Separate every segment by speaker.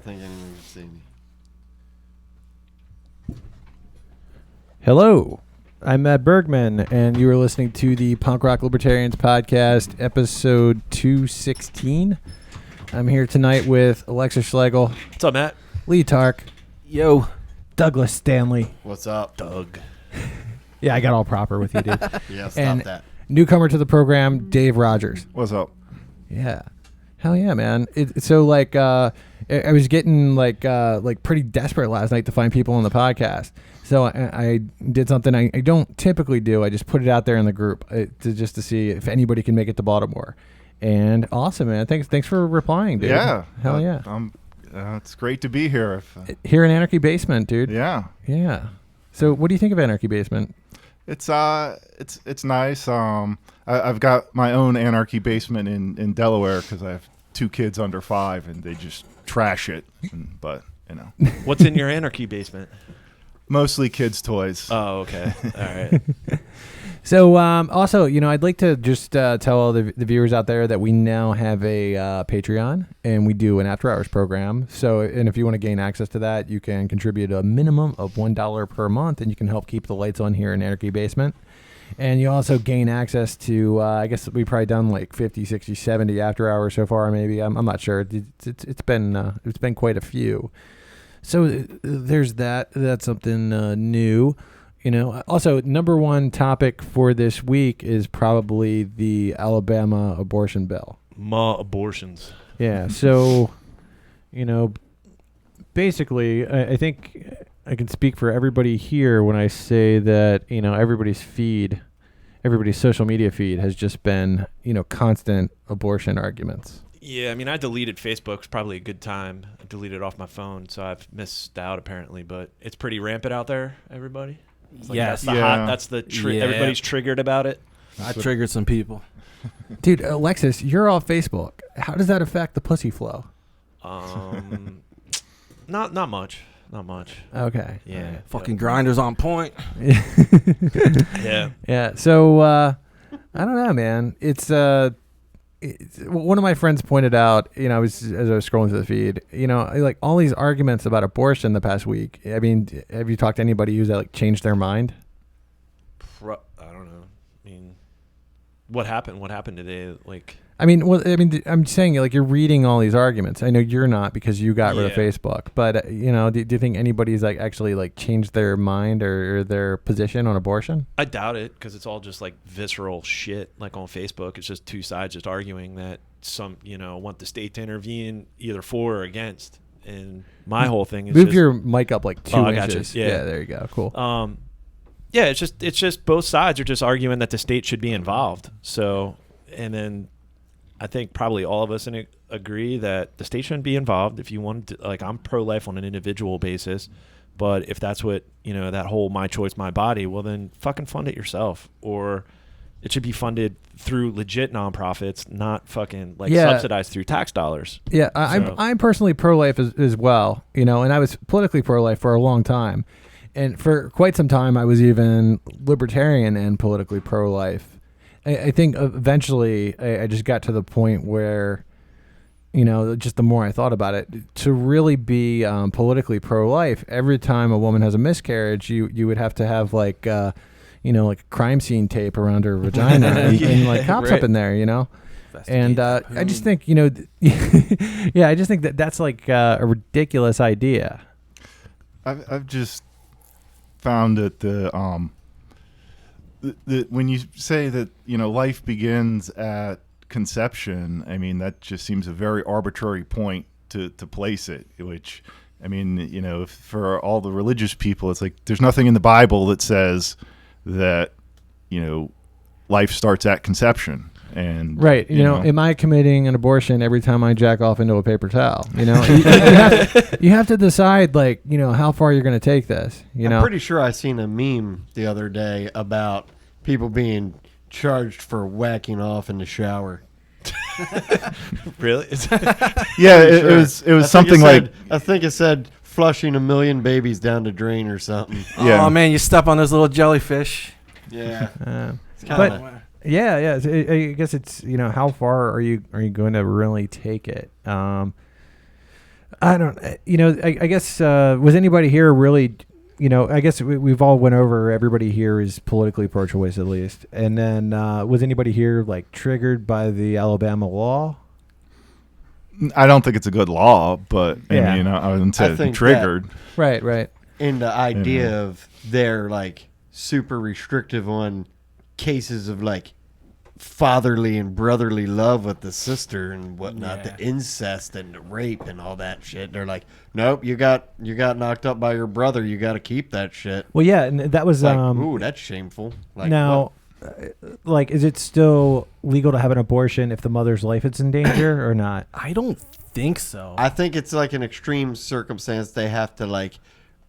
Speaker 1: don't think anyone can see me.
Speaker 2: Hello, I'm Matt Bergman, and you are listening to the Punk Rock Libertarians podcast, episode 216. I'm here tonight with Alexa Schlegel.
Speaker 3: What's up, Matt?
Speaker 2: Lee Tark.
Speaker 4: Yo.
Speaker 2: Douglas Stanley.
Speaker 1: What's up?
Speaker 3: Doug.
Speaker 2: Yeah, I got all proper with you, dude.
Speaker 1: Yeah, stop
Speaker 2: and
Speaker 1: that.
Speaker 2: Newcomer to the program, Dave Rogers.
Speaker 5: What's up?
Speaker 2: Yeah. Hell yeah, man. So I was getting like pretty desperate last night to find people on the podcast. So I did something I don't typically do. I just put it out there in the group just to see if anybody can make it to Baltimore. And awesome, man. Thanks for replying, dude.
Speaker 5: Yeah.
Speaker 2: Hell yeah.
Speaker 5: It's great to be here.
Speaker 2: Here in Anarchy Basement, dude.
Speaker 5: Yeah.
Speaker 2: Yeah. So what do you think of Anarchy Basement?
Speaker 5: It's nice. I've got my own Anarchy Basement in Delaware because I have 2 kids under 5 and they just trash it. But you know,
Speaker 3: What's in your anarchy basement?
Speaker 5: mostly kids' toys.
Speaker 3: Oh, okay. All right.
Speaker 2: So also, I'd like to just tell all the viewers out there that we now have a Patreon, and we do an after-hours program. So, and if you want to gain access to that, you can contribute a minimum of $1 per month, and you can help keep the lights on here in Anarchy Basement. And you also gain access to, I guess we've probably done like 50, 60, 70 after-hours so far, maybe. I'm not sure. It's been quite a few. So there's that. That's something new. Also, number one topic for this week is probably the Alabama abortion bill.
Speaker 3: Ma abortions.
Speaker 2: Yeah. So, basically, I think I can speak for everybody here when I say that, everybody's social media feed has just been, constant abortion arguments.
Speaker 3: Yeah, I mean, I deleted Facebook. It's probably a good time. I deleted it off my phone, so I've missed out apparently. But it's pretty rampant out there, everybody. Like
Speaker 4: Yes.
Speaker 3: That's the everybody's triggered about it.
Speaker 4: I triggered some people.
Speaker 2: Dude, Alexis, you're off Facebook. How does that affect the pussy flow?
Speaker 3: Not much. Not much.
Speaker 2: Okay.
Speaker 3: Yeah.
Speaker 4: Fucking grinders on point.
Speaker 3: Yeah.
Speaker 2: Yeah. So I don't know, man. It's one of my friends pointed out, as I was scrolling through the feed, like all these arguments about abortion the past week. I mean, have you talked to anybody who's changed their mind?
Speaker 3: I don't know. I mean, what happened? What happened today?
Speaker 2: I'm saying you're reading all these arguments. I know you're not because you got rid of Facebook, but do you think anybody's actually changed their mind or their position on abortion?
Speaker 3: I doubt it because it's all just visceral shit on Facebook. It's just two sides just arguing that some want the state to intervene either for or against. And my whole thing is
Speaker 2: move your mic up 2
Speaker 3: I got
Speaker 2: inches.
Speaker 3: you. Yeah,
Speaker 2: there you go. Cool.
Speaker 3: Yeah, it's just both sides are just arguing that the state should be involved. So, and then I think probably all of us agree that the state shouldn't be involved. If you want to, I'm pro-life on an individual basis, but if that's what, that whole my choice, my body, well then fucking fund it yourself. Or it should be funded through legit nonprofits, not fucking subsidized through tax dollars.
Speaker 2: Yeah, I'm personally pro-life as well, and I was politically pro-life for a long time. And for quite some time, I was even libertarian and politically pro-life. I think eventually I just got to the point where, just the more I thought about it, to really be politically pro-life, every time a woman has a miscarriage, you would have to have a crime scene tape around her vagina and cops
Speaker 3: right.
Speaker 2: up in there, And I just think, I just think that's a ridiculous idea.
Speaker 5: I've just found that when you say that life begins at conception, I mean that just seems a very arbitrary point to place it. Which, I mean, for all the religious people, it's there's nothing in the Bible that says that life starts at conception. And
Speaker 2: right, am I committing an abortion every time I jack off into a paper towel? You have to decide, how far you're going to take this.
Speaker 1: I'm pretty sure I seen a meme the other day about people being charged for whacking off in the shower.
Speaker 3: Really?
Speaker 5: Yeah, it was something
Speaker 1: I think it said flushing 1 million babies down the drain or something.
Speaker 5: Yeah.
Speaker 4: Oh man, you step on those little jellyfish.
Speaker 1: Yeah.
Speaker 2: It's Yeah. I guess it's how far are you going to really take it? I don't. I guess was anybody here really? I guess we've all went over. Everybody here is politically pro-choice at least. And then was anybody here like triggered by the Alabama law?
Speaker 5: I don't think it's a good law, but
Speaker 2: Yeah.
Speaker 5: I mean, I wouldn't
Speaker 1: I
Speaker 5: say
Speaker 1: think
Speaker 5: triggered.
Speaker 2: Right.
Speaker 1: And the idea of they're like super restrictive on cases of like fatherly and brotherly love with the sister and whatnot,
Speaker 4: Yeah.
Speaker 1: the incest and the rape and all that shit. They're like, nope, you got knocked up by your brother. You got to keep that shit.
Speaker 2: Well, yeah, and that was
Speaker 1: Like, ooh, that's shameful. Like,
Speaker 2: now. Like, is it still legal to have an abortion if the mother's life is in danger or not?
Speaker 4: I don't think so.
Speaker 1: I think it's like an extreme circumstance. They have to like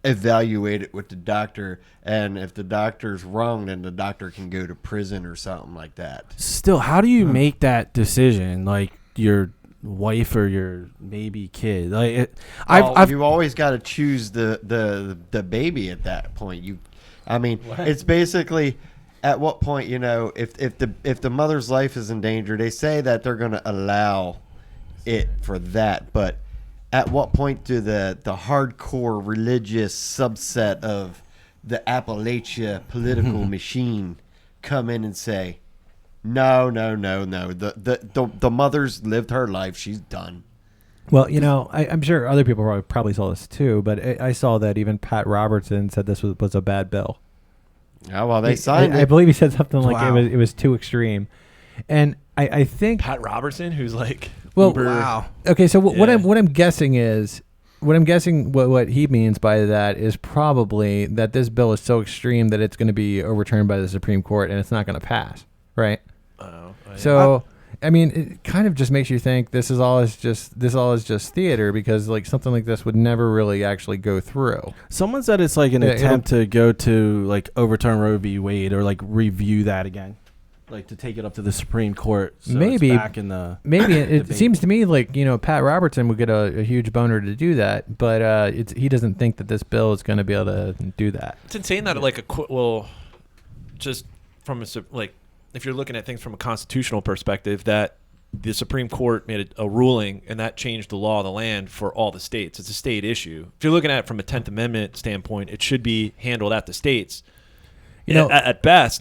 Speaker 1: evaluate it with the doctor, and if the doctor's wrong, then the doctor can go to prison or something like that.
Speaker 4: Still, how do you make that decision? Like your wife or your maybe kid? Like, I've
Speaker 1: You always got to choose the baby at that point. It's basically. At what point, if the mother's life is in danger, they say that they're going to allow it for that. But at what point do the hardcore religious subset of the Appalachia political machine come in and say, no, the mother's lived her life, she's done.
Speaker 2: Well, I'm sure other people probably saw this too, but I saw that even Pat Robertson said this was a bad bill.
Speaker 1: Oh, well, they signed it.
Speaker 2: I believe he said something like
Speaker 4: Wow.
Speaker 2: it was too extreme, and I think
Speaker 3: Pat Robertson, who's like,
Speaker 2: well,
Speaker 3: uber,
Speaker 4: wow.
Speaker 2: okay. So what
Speaker 3: Yeah.
Speaker 2: I'm guessing is what he means by that is probably that this bill is so extreme that it's going to be overturned by the Supreme Court and it's not going to pass, right? So. I mean, it kind of just makes you think this all is just theater, because like something like this would never really actually go through.
Speaker 4: Someone said it's like an
Speaker 2: Yeah,
Speaker 4: attempt to go to like overturn Roe v. Wade or like review that again, like to take it up to the Supreme Court. So
Speaker 2: Maybe-
Speaker 4: it's back in the
Speaker 2: Maybe it
Speaker 4: debate.
Speaker 2: seems to me like Pat Robertson would get a huge boner to do that, but he doesn't think that this bill is going to be able to do that.
Speaker 3: It's insane that just from if you're looking at things from a constitutional perspective, that the Supreme Court made a ruling and that changed the law of the land for all the states. It's a state issue. If you're looking at it from a 10th Amendment standpoint, it should be handled at the states. At best,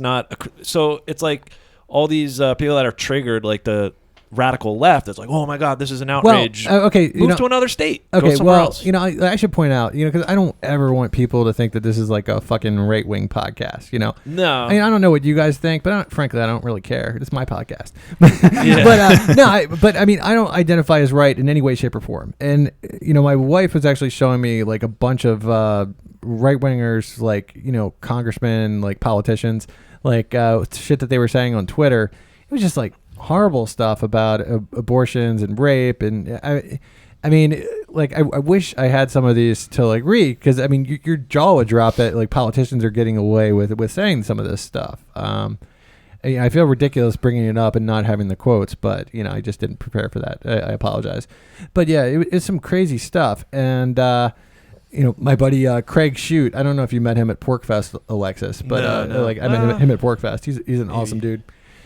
Speaker 3: so it's like all these people that are triggered, like the radical left, it's like, oh my God, this is an outrage.
Speaker 2: Okay,
Speaker 3: Move to another state. Go
Speaker 2: Okay,
Speaker 3: somewhere
Speaker 2: well,
Speaker 3: else.
Speaker 2: I should point out, because I don't ever want people to think that this is like a fucking right wing podcast.
Speaker 3: No.
Speaker 2: I mean, I don't know what you guys think, but frankly, I don't really care. It's my podcast.
Speaker 3: Yeah.
Speaker 2: But I mean, I don't identify as right in any way, shape, or form. And my wife was actually showing me like a bunch of right wingers, like congressmen, like politicians, like shit that they were saying on Twitter. It was just like horrible stuff about abortions and rape, and I mean, like I wish I had some of these to like read, because I mean your jaw would drop that like politicians are getting away with saying some of this stuff. I feel ridiculous bringing it up and not having the quotes, but I just didn't prepare for that. I apologize, but yeah, it's some crazy stuff. And my buddy Craig Shute, I don't know if you met him at Porkfest, Alexis, but
Speaker 3: No.
Speaker 2: I met him at Porkfest. He's an awesome dude.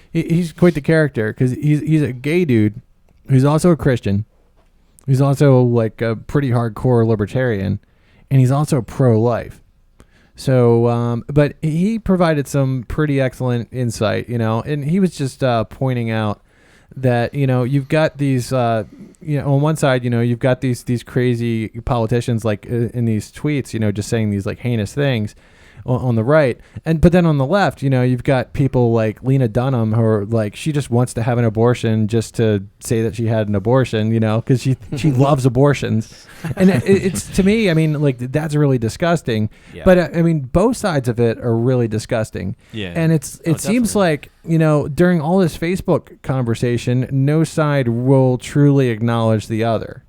Speaker 2: He's quite the character, because he's a gay dude who's also a Christian. He's also like a pretty hardcore libertarian, and he's also pro-life. So, but he provided some pretty excellent insight, and he was just pointing out that you've got these on one side you've got these crazy politicians like in these tweets just saying these like heinous things on the right, but then on the left you've got people like Lena Dunham, who are like, she just wants to have an abortion just to say that she had an abortion, because she loves abortions. And it's to me, I mean, like, that's really disgusting.
Speaker 4: Yeah.
Speaker 2: But I mean, both sides of it are really disgusting.
Speaker 3: Yeah.
Speaker 2: And it seems like during all this Facebook conversation, no side will truly acknowledge the other,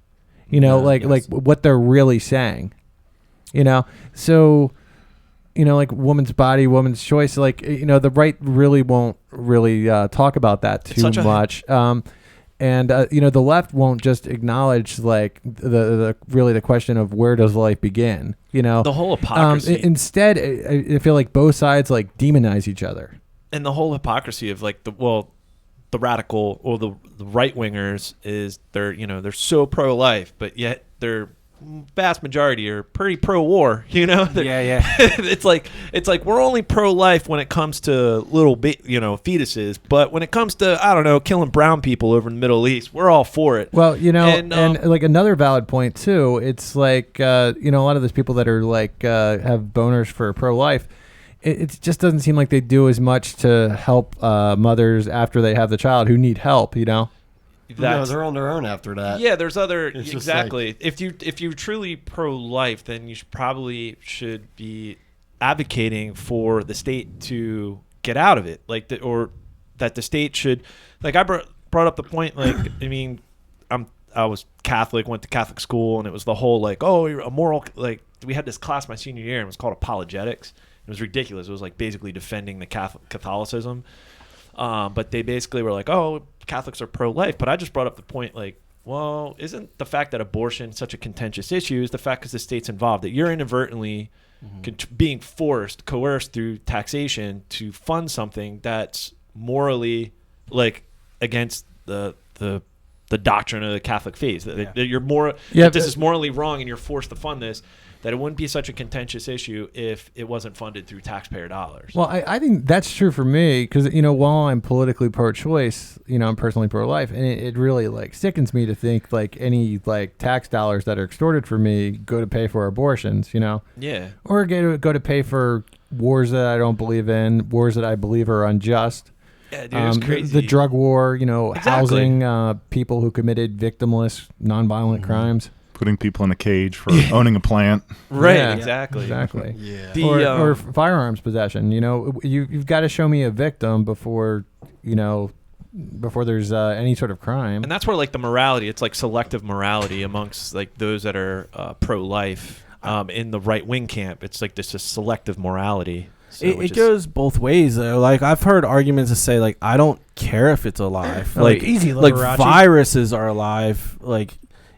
Speaker 2: like what they're really saying, so like woman's body, woman's choice, like the right really won't really talk about that too much. And the left won't just acknowledge like the really the question of where does life begin,
Speaker 3: the whole hypocrisy.
Speaker 2: Instead, I feel like both sides like demonize each other.
Speaker 3: And the whole hypocrisy of like the radical or the right wingers is they're so pro life, but yet they're vast majority are pretty pro-war,
Speaker 4: Yeah.
Speaker 3: it's like we're only pro-life when it comes to little fetuses, but when it comes to, I don't know, killing brown people over in the Middle East, we're all for it.
Speaker 2: Well, and like another valid point too, it's like a lot of those people that are like have boners for pro-life, it just doesn't seem like they do as much to help mothers after they have the child who need help,
Speaker 1: No, they're on their own after that.
Speaker 3: Yeah, there's other
Speaker 1: It's just
Speaker 3: exactly. If you're truly pro-life, then you should be advocating for the state to get out of it, or that the state should, like I brought up the point, like I mean, I was Catholic, went to Catholic school, and it was the whole like, oh, you're a moral, like we had this class my senior year, and it was called apologetics. It was ridiculous. It was like basically defending the Catholicism. But they basically were like, oh, Catholics are pro-life. But I just brought up the point, like, well, isn't the fact that abortion is such a contentious issue is the fact because the state's involved, that you're inadvertently being coerced through taxation to fund something that's morally, like, against the doctrine of the Catholic faith. That you're that this is morally wrong and you're forced to fund this. That it wouldn't be such a contentious issue if it wasn't funded through taxpayer dollars.
Speaker 2: Well, I think that's true for me because, while I'm politically pro-choice, I'm personally pro-life. And it really, like, sickens me to think, like, any, like, tax dollars that are extorted for me go to pay for abortions,
Speaker 3: Yeah.
Speaker 2: Or go to pay for wars that I don't believe in, wars that I believe are unjust.
Speaker 3: Yeah, dude, it's crazy.
Speaker 2: The drug war,
Speaker 3: Exactly.
Speaker 2: housing people who committed victimless, nonviolent crimes.
Speaker 5: Putting people in a cage for owning a plant.
Speaker 3: Right,
Speaker 2: Yeah,
Speaker 3: exactly.
Speaker 1: Yeah.
Speaker 2: Or firearms possession. You've got to show me a victim before there's any sort of crime.
Speaker 3: And that's where, like, the morality, it's like selective morality amongst, like, those that are pro-life in the right-wing camp. It's like this just selective morality. So,
Speaker 4: it goes both ways, though. Like, I've heard arguments that say, like, I don't care if it's alive. Like,
Speaker 6: easy,
Speaker 4: like
Speaker 6: Liberace.
Speaker 4: viruses are alive. Like,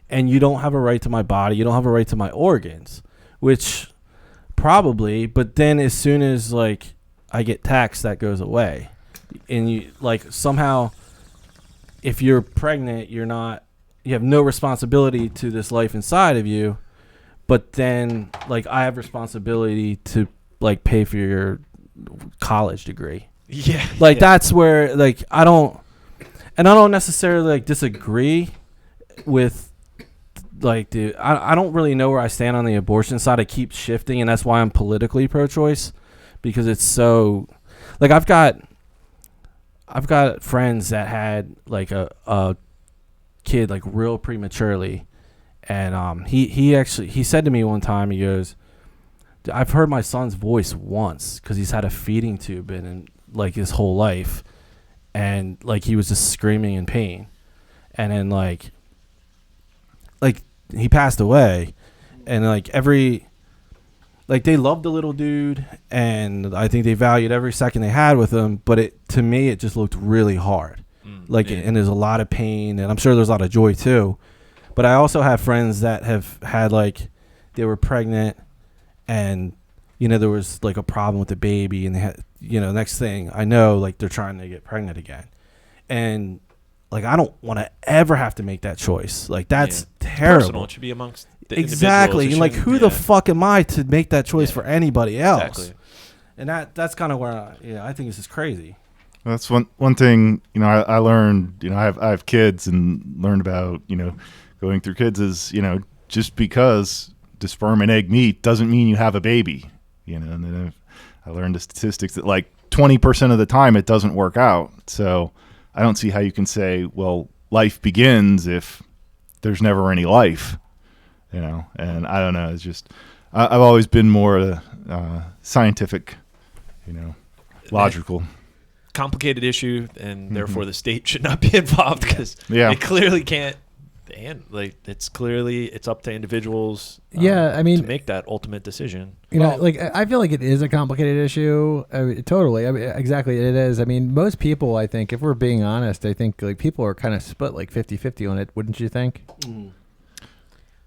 Speaker 4: and you don't have a right to my body. You don't have a right to my organs, which probably, but then as soon as, like, I get taxed, that goes away. And you, like, somehow, if you're pregnant, you have no responsibility to this life inside of you, but then, like, I have responsibility to, like, pay for your college degree.
Speaker 3: Yeah.
Speaker 4: Like, that's where, like, I don't necessarily, like, disagree with, like, dude, I don't really know where I stand on the abortion side. I keep shifting, and that's why I'm politically pro-choice, because it's so, like, I've got friends that had, like, a kid, like, real prematurely, and he said to me one time, he goes, I've heard my son's voice once because he's had a feeding tube in, like, his whole life, and, like, he was just screaming in pain, and then, like he passed away, and, like, they loved the little dude, and I think they valued every second they had with him, but to me it just looked really hard. And there's a lot of pain, and I'm sure there's a lot of joy too. But I also have friends that have had, like, they were pregnant, and there was, like, a problem with the baby, and they had, next thing I know, like, they're trying to get pregnant again, and, like, I don't want to ever have to make that choice. Like, that's terrible.
Speaker 3: Personal. It should be amongst the
Speaker 4: exactly. And, like, who the fuck am I to make that choice for anybody else?
Speaker 3: Exactly.
Speaker 4: And that's kind of where I think this is crazy.
Speaker 5: That's one thing, I learned, I have kids, and learned about, going through kids is, just because the sperm and egg meet doesn't mean you have a baby, and then I learned the statistics that, like, 20% of the time it doesn't work out. So I don't see how you can say, well, life begins if there's never any life, and I don't know. It's just, I've always been more scientific, logical.
Speaker 3: Complicated issue, and therefore the state should not be involved because it clearly can't. And, like, it's up to individuals.
Speaker 2: I mean,
Speaker 3: to make that ultimate decision.
Speaker 2: Like, I feel like it is a complicated issue. Totally. I mean, exactly. It is. I mean, most people, I think, if we're being honest, I think, like, people are kind of split, like, 50-50 on it. Wouldn't you think?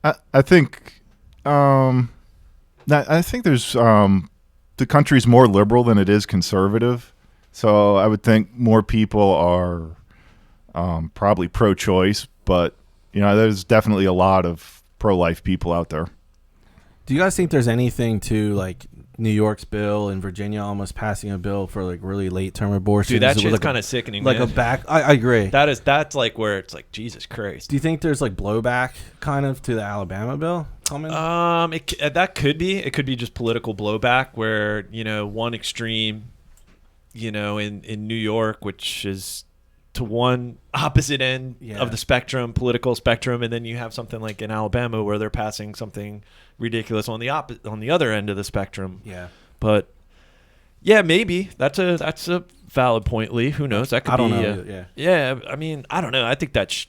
Speaker 5: I think, I think there's, the country's more liberal than it is conservative. So I would think more people are probably pro-choice, but there's definitely a lot of pro-life people out there.
Speaker 4: Do you guys think there's anything to like New York's bill and Virginia almost passing a bill for like really late term abortion?
Speaker 3: Dude, that shit's kind of sickening.
Speaker 4: Like
Speaker 3: man.
Speaker 4: a back. I agree.
Speaker 3: That's like where it's like Jesus Christ.
Speaker 4: Do you think there's like blowback kind of to the Alabama bill coming?
Speaker 3: That could be. It could be just political blowback where one extreme, in New York, which is to one opposite end of the political spectrum, and then you have something like in Alabama where they're passing something ridiculous on the other end of the spectrum.
Speaker 4: Yeah.
Speaker 3: But yeah, maybe that's a valid point, Lee. Who knows? That could
Speaker 4: I don't
Speaker 3: be.
Speaker 4: know.
Speaker 3: Yeah. I mean, I don't know. I think that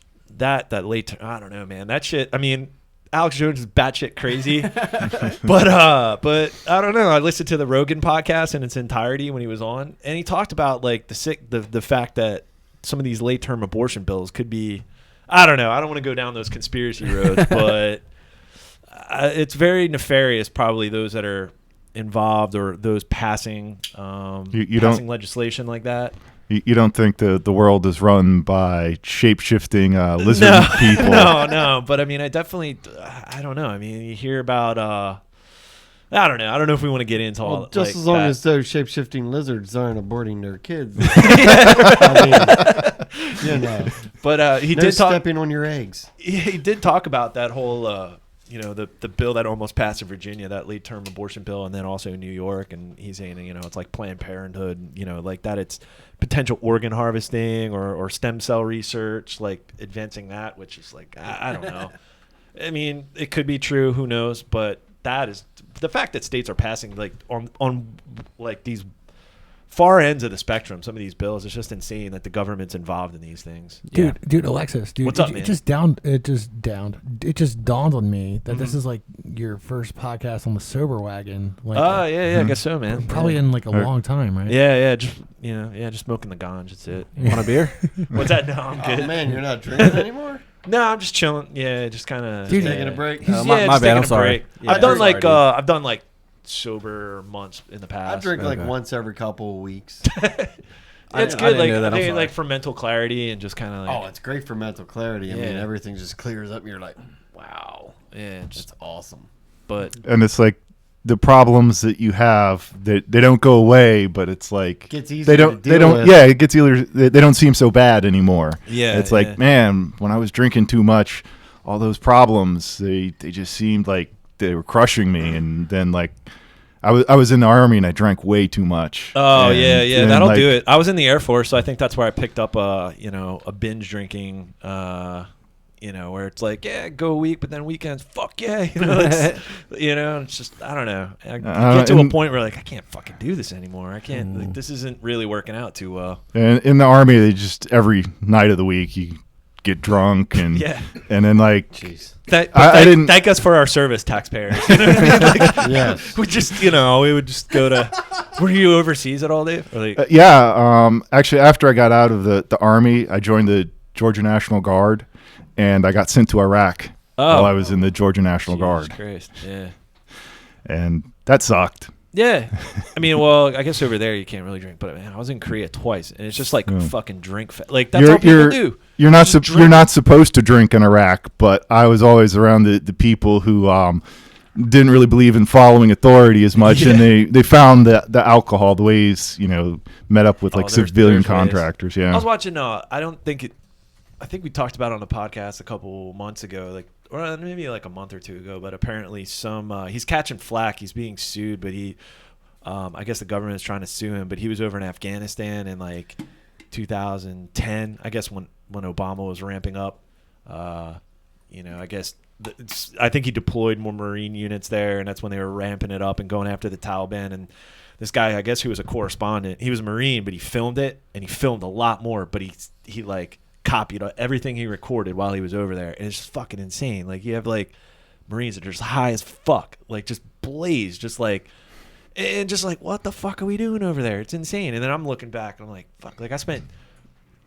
Speaker 3: late. I don't know, man. That shit. I mean, Alex Jones is batshit crazy, but I don't know. I listened to the Rogan podcast in its entirety when he was on, and he talked about like the fact that some of these late term abortion bills could be. I don't know. I don't want to go down those conspiracy roads, but it's very nefarious. Probably those that are involved or those passing legislation like that.
Speaker 5: You don't think the world is run by shape-shifting lizard people?
Speaker 3: No. But I mean, I don't know. I mean, you hear about, I don't know. I don't know if we want to get into all
Speaker 1: just
Speaker 3: like
Speaker 1: as long
Speaker 3: that.
Speaker 1: as those shape-shifting lizards aren't aborting their kids. I mean,
Speaker 3: But he
Speaker 1: no
Speaker 3: did talk.
Speaker 1: stepping on your eggs.
Speaker 3: He did talk about that whole, the bill that almost passed in Virginia, that late term abortion bill, and then also in New York. And he's saying, it's like Planned Parenthood, like that it's potential organ harvesting or stem cell research, like advancing that, which is like, I don't know. I mean, it could be true. Who knows? But that is the fact that states are passing like on like these far ends of the spectrum. Some of these bills, it's just insane that the government's involved in these things.
Speaker 2: Dude, Alexis, dude,
Speaker 3: what's up, man?
Speaker 2: It just dawned on me that this is like your first podcast on the sober wagon. Like,
Speaker 3: I guess so, man.
Speaker 2: probably in like a long time, right?
Speaker 3: Just smoking the ganj. That's it.
Speaker 4: You want a beer?
Speaker 3: What's that? No, I'm good.
Speaker 1: Oh man, you're not drinking anymore?
Speaker 3: No, I'm just chilling. Yeah, just kind of
Speaker 1: Taking a break.
Speaker 4: My bad. I'm sorry.
Speaker 3: Yeah. I've done like sober months in the past.
Speaker 1: I drink like once every couple of weeks.
Speaker 3: It's good. Like I think like for mental clarity and just kind of like.
Speaker 1: Oh, it's great for mental clarity. I mean, everything just clears up. And you're like, wow,
Speaker 3: yeah,
Speaker 1: it's awesome.
Speaker 3: But
Speaker 5: and it's like the problems that you have that they don't go away, but it's like
Speaker 1: gets easier to deal with.
Speaker 5: Yeah, it gets either they don't seem so bad anymore.
Speaker 3: Yeah,
Speaker 5: it's like man, when I was drinking too much, all those problems they just seemed like they were crushing me, and then like. I was in the Army and I drank way too much.
Speaker 3: Oh,
Speaker 5: and
Speaker 3: that'll
Speaker 5: like,
Speaker 3: do it. I was in the Air Force, so I think that's where I picked up a binge drinking, where it's like, yeah, go a week, but then weekends, fuck yeah. It's just, I don't know. I get to a point where like, I can't fucking do this anymore. I can't, like, this isn't really working out too well.
Speaker 5: And in the Army, they just, every night of the week, you get drunk and and then like,
Speaker 1: jeez.
Speaker 3: Thank us for our service, taxpayers. You know what I mean? Like,
Speaker 1: yes.
Speaker 3: We just, we would just go to. Were you overseas at all, Dave? Or like,
Speaker 5: actually, after I got out of the Army, I joined the Georgia National Guard, and I got sent to Iraq while I was in the Georgia National Guard.
Speaker 3: Christ. Yeah.
Speaker 5: And that sucked.
Speaker 3: Yeah. I mean, well, I guess over there you can't really drink, but man, I was in Korea twice, and it's just like fucking drink. Like that's all people do.
Speaker 5: You're not supposed to drink in Iraq, but I was always around the people who didn't really believe in following authority as much, and they found the alcohol, the ways met up with like civilian contractors. Yeah,
Speaker 3: I was watching. I think we talked about it on the podcast a couple months ago, like or maybe like a month or two ago. But apparently, he's catching flack. He's being sued, but I guess the government is trying to sue him. But he was over in Afghanistan in like 2010, I guess when Obama was ramping up. I guess I think he deployed more Marine units there, and that's when they were ramping it up and going after the Taliban. And this guy, I guess, who was a correspondent, he was a Marine, but he filmed it, and he filmed a lot more. But he like copied everything he recorded while he was over there, and it's just fucking insane. Like you have like Marines that are just high as fuck, like just blaze, just like. And just like, what the fuck are we doing over there? It's insane. And then I'm looking back, and I'm like, fuck. Like I spent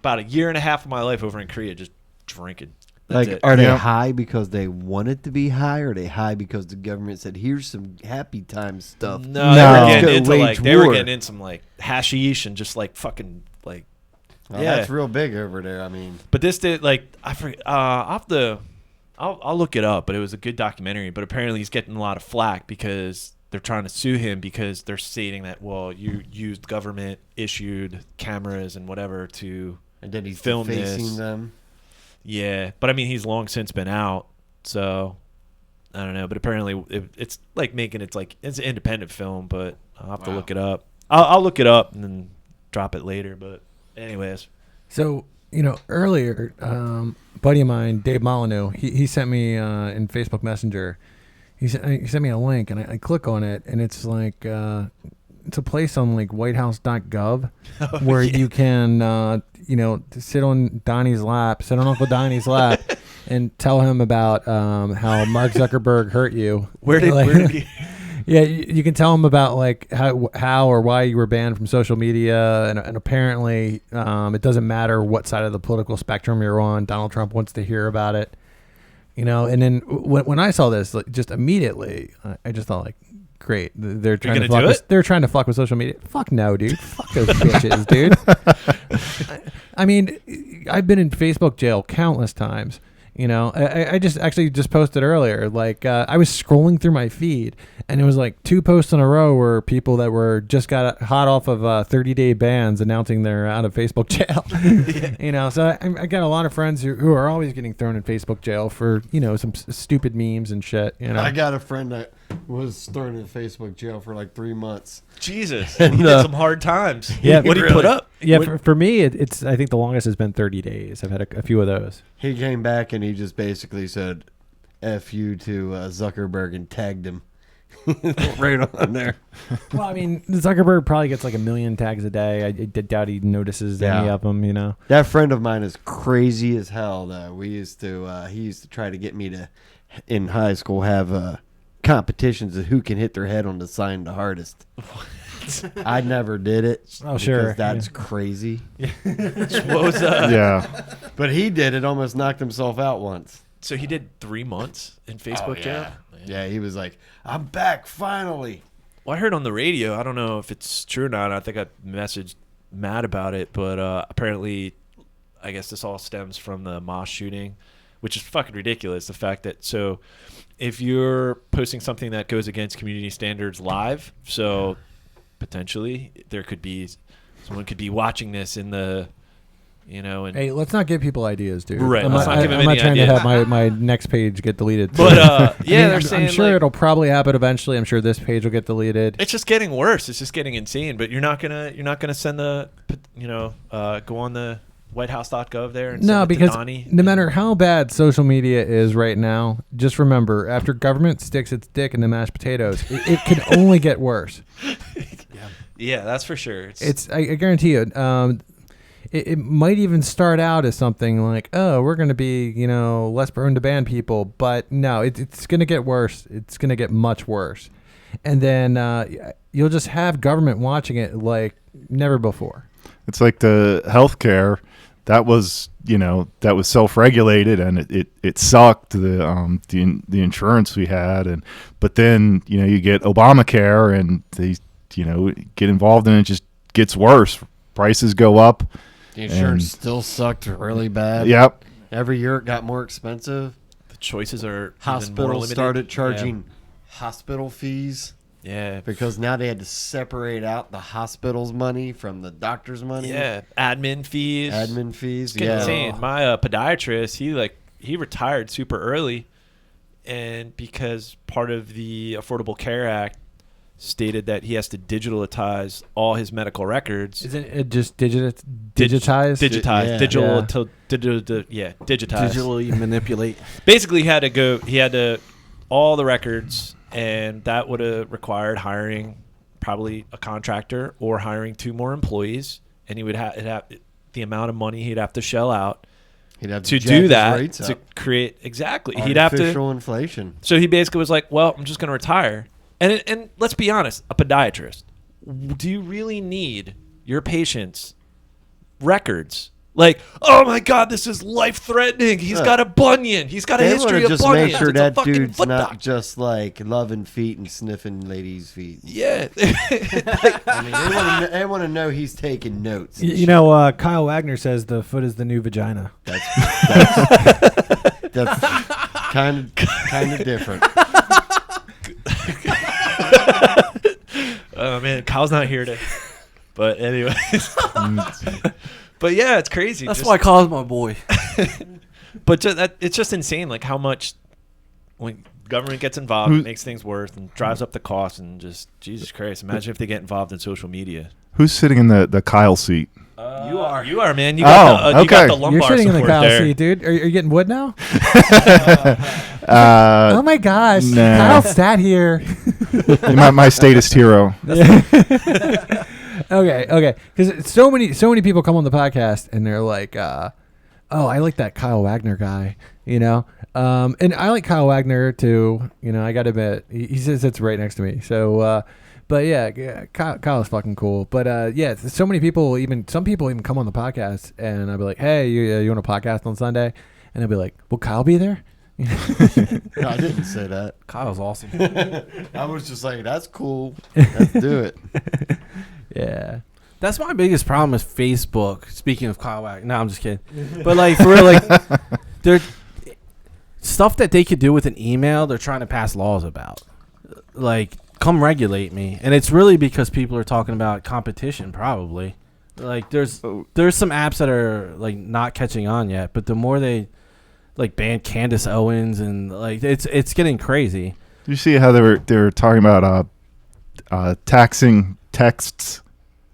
Speaker 3: about a year and a half of my life over in Korea just drinking. That's it.
Speaker 1: Are they high because they wanted to be high, or are they high because the government said, "Here's some happy time stuff"?
Speaker 3: No, they were getting into some like hashish and just like fucking like
Speaker 1: Well,
Speaker 3: Yeah.
Speaker 1: that's real big over there. I mean,
Speaker 3: But this did like I forget. I'll look it up. But it was a good documentary. But apparently he's getting a lot of flack because they're trying to sue him because they're stating that you used government issued cameras and whatever to
Speaker 1: and then he's
Speaker 3: film
Speaker 1: facing
Speaker 3: this.
Speaker 1: them.
Speaker 3: Yeah, but I mean he's long since been out, so I don't know. But apparently it's like it's an independent film. But I'll have to look it up. I'll look it up and then drop it later. But anyways,
Speaker 2: So, earlier, buddy of mine, Dave Molyneux, he sent me in Facebook Messenger, he sent me a link, and I click on it, and it's like, it's a place on like whitehouse.gov where you can, sit on Uncle Donnie's lap and tell him about how Mark Zuckerberg hurt you.
Speaker 3: where did he?
Speaker 2: Yeah, you can tell them about like how or why you were banned from social media, and apparently it doesn't matter what side of the political spectrum you're on. Donald Trump wants to hear about it, And then when I saw this, like, just immediately, I just thought like, great, they're trying to fuck. They're trying to fuck with social media. Fuck no, dude. Fuck those bitches, dude. I mean, I've been in Facebook jail countless times. I just actually posted earlier, like I was scrolling through my feed and it was like 2 posts in a row were people that were just got hot off of 30-day bans announcing they're out of Facebook jail. So I got a lot of friends who are always getting thrown in Facebook jail for, some stupid memes and shit.
Speaker 1: I got a friend that was thrown in Facebook jail for like 3 months.
Speaker 3: Jesus, he did some hard times.
Speaker 2: Yeah,
Speaker 3: what did he put up?
Speaker 2: Yeah, for me, it's I think the longest has been 30 days. I've had a few of those.
Speaker 1: He came back and he just basically said, F you to Zuckerberg and tagged him right on there.
Speaker 2: Well, I mean, Zuckerberg probably gets like 1 million tags a day. I doubt he notices any of them,
Speaker 1: That friend of mine is crazy as hell, though. He used to try to get me to, in high school, have competitions of who can hit their head on the sign the hardest. I never did it.
Speaker 2: Oh, sure.
Speaker 1: That's crazy.
Speaker 3: What was
Speaker 5: Yeah.
Speaker 1: But he did it, almost knocked himself out once.
Speaker 3: So he did 3 months in Facebook jail?
Speaker 1: Yeah, he was like, I'm back finally.
Speaker 3: Well, I heard on the radio, I don't know if it's true or not. I think I messaged Matt about it, but apparently, I guess this all stems from the Moss shooting, which is fucking ridiculous. The fact that, so if you're posting something that goes against community standards live, so potentially there could be, someone could be watching this in the, and
Speaker 2: Hey, let's not give people ideas, dude.
Speaker 3: Right,
Speaker 2: I'm
Speaker 3: let's
Speaker 2: not,
Speaker 3: not give
Speaker 2: I'm
Speaker 3: them
Speaker 2: not
Speaker 3: any
Speaker 2: trying
Speaker 3: ideas.
Speaker 2: to have my next page get deleted.
Speaker 3: But yeah, they're
Speaker 2: I'm
Speaker 3: saying
Speaker 2: sure
Speaker 3: like,
Speaker 2: it'll probably happen eventually. I'm sure this page will get deleted.
Speaker 3: it's just getting worse. It's just getting insane. But you're not gonna send the, go on the whitehouse.gov there and
Speaker 2: No,
Speaker 3: send it
Speaker 2: because
Speaker 3: to Donnie.
Speaker 2: no matter how bad social media is right now, just remember, after government sticks its dick in the mashed potatoes, it can only get worse.
Speaker 3: Yeah, that's for sure.
Speaker 2: I guarantee you. It might even start out as something like, oh, we're going to be, less prone to ban people. But no, it's going to get worse. It's going to get much worse. And then you'll just have government watching it like never before.
Speaker 5: It's like the healthcare that was, that was self-regulated and it sucked, the insurance we had. But then, you get Obamacare and they, get involved and it just gets worse. Prices go up.
Speaker 1: The insurance still sucked really bad.
Speaker 5: Yep.
Speaker 1: Every year it got more expensive.
Speaker 3: The choices are even more
Speaker 1: Hospitals
Speaker 3: limited.
Speaker 1: started charging hospital fees
Speaker 3: Yeah.
Speaker 1: because now they had to separate out the hospital's money from the doctor's money.
Speaker 3: Yeah. Admin fees.
Speaker 1: Admin fees.
Speaker 3: It's getting
Speaker 1: Yeah.
Speaker 3: insane. My podiatrist, he retired super early, and because part of the Affordable Care Act stated that he has to digitalize all his medical records.
Speaker 2: Isn't it just digitized?
Speaker 3: Digitize.
Speaker 1: Yeah.
Speaker 3: Digitized.
Speaker 4: Digitally manipulate.
Speaker 3: Basically, he had to all the records, and that would have required hiring probably a contractor or hiring 2 more employees, and he would have the amount of money he'd have to shell out
Speaker 1: He'd have
Speaker 3: to
Speaker 1: jack
Speaker 3: do
Speaker 1: his
Speaker 3: that
Speaker 1: rates
Speaker 3: to
Speaker 1: up.
Speaker 3: create exactly. He'd have to.
Speaker 1: Artificial inflation.
Speaker 3: So he basically was like, "Well, I'm just going to retire." And let's be honest, a podiatrist. Do you really need your patients' records? Like, oh my God, this is life threatening. He's got a bunion. He's got a
Speaker 1: They
Speaker 3: history
Speaker 1: want to
Speaker 3: of
Speaker 1: just
Speaker 3: bunions.
Speaker 1: make sure
Speaker 3: It's a
Speaker 1: that
Speaker 3: fucking
Speaker 1: dude's
Speaker 3: foot
Speaker 1: not
Speaker 3: doctor.
Speaker 1: just like loving feet and sniffing ladies' feet.
Speaker 3: Yeah.
Speaker 1: I mean, they want to know he's taking notes. and
Speaker 2: You
Speaker 1: shit.
Speaker 2: know, Kyle Wagner says the foot is the new vagina.
Speaker 1: That's kind of different.
Speaker 3: Oh man, Kyle's not here today. But anyways. But yeah, it's crazy.
Speaker 4: That's
Speaker 3: Just-
Speaker 4: why Kyle's my boy.
Speaker 3: But it's just insane, like how much when government gets involved, it makes things worse and drives up the cost, and just Jesus Christ, imagine if they get involved in social media.
Speaker 5: Who's sitting in the Kyle seat?
Speaker 3: You are, man. You got the, you got
Speaker 5: okay.
Speaker 3: the lumbar
Speaker 2: You're sitting in the
Speaker 3: support
Speaker 2: Kyle
Speaker 3: there.
Speaker 2: seat, dude. Are you getting wood now?
Speaker 5: Uh,
Speaker 2: Oh my gosh,
Speaker 5: nah.
Speaker 2: Kyle sat here.
Speaker 5: my statist hero.
Speaker 2: Okay. Because so many people come on the podcast and they're like, "Oh, I like that Kyle Wagner guy," you know. And I like Kyle Wagner too. You know, I got to admit, he sits right next to me. So, but yeah, Kyle's fucking cool. But yeah, so many people, some people even come on the podcast, and I'll be like, "Hey, you want a podcast on Sunday?" And they'll be like, "Will Kyle be there?"
Speaker 1: No, I didn't say that.
Speaker 4: Kyle's awesome.
Speaker 1: I was just like, that's cool. Let's do it.
Speaker 2: Yeah.
Speaker 4: That's my biggest problem with Facebook. Speaking of Kyle Wagner, no, I'm just kidding. But like for real, like they're stuff that they could do with an email. They're trying to pass laws about. Like, come regulate me, and it's really because people are talking about competition. Probably, like there's some apps that are like not catching on yet. But the more they like ban Candace Owens and like it's getting crazy.
Speaker 5: You see how they were talking about taxing texts,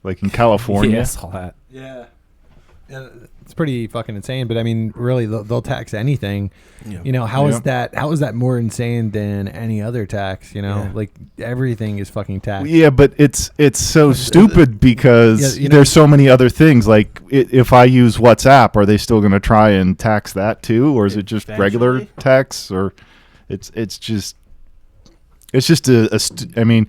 Speaker 5: like in California.
Speaker 4: Yeah, I saw that.
Speaker 2: Yeah. It's pretty fucking insane, but I mean, really, they'll tax anything.
Speaker 4: Yeah.
Speaker 2: You know, how is
Speaker 5: Yeah.
Speaker 2: that? How is that more insane than any other tax? You know,
Speaker 4: Yeah.
Speaker 2: like everything is fucking taxed.
Speaker 5: Yeah, but it's so stupid because
Speaker 2: Yeah, you know-
Speaker 5: there's so many other things. Like if I use WhatsApp, are they still going to try and tax that too, or is it just regular
Speaker 4: Eventually.
Speaker 5: text? Or it's just I mean,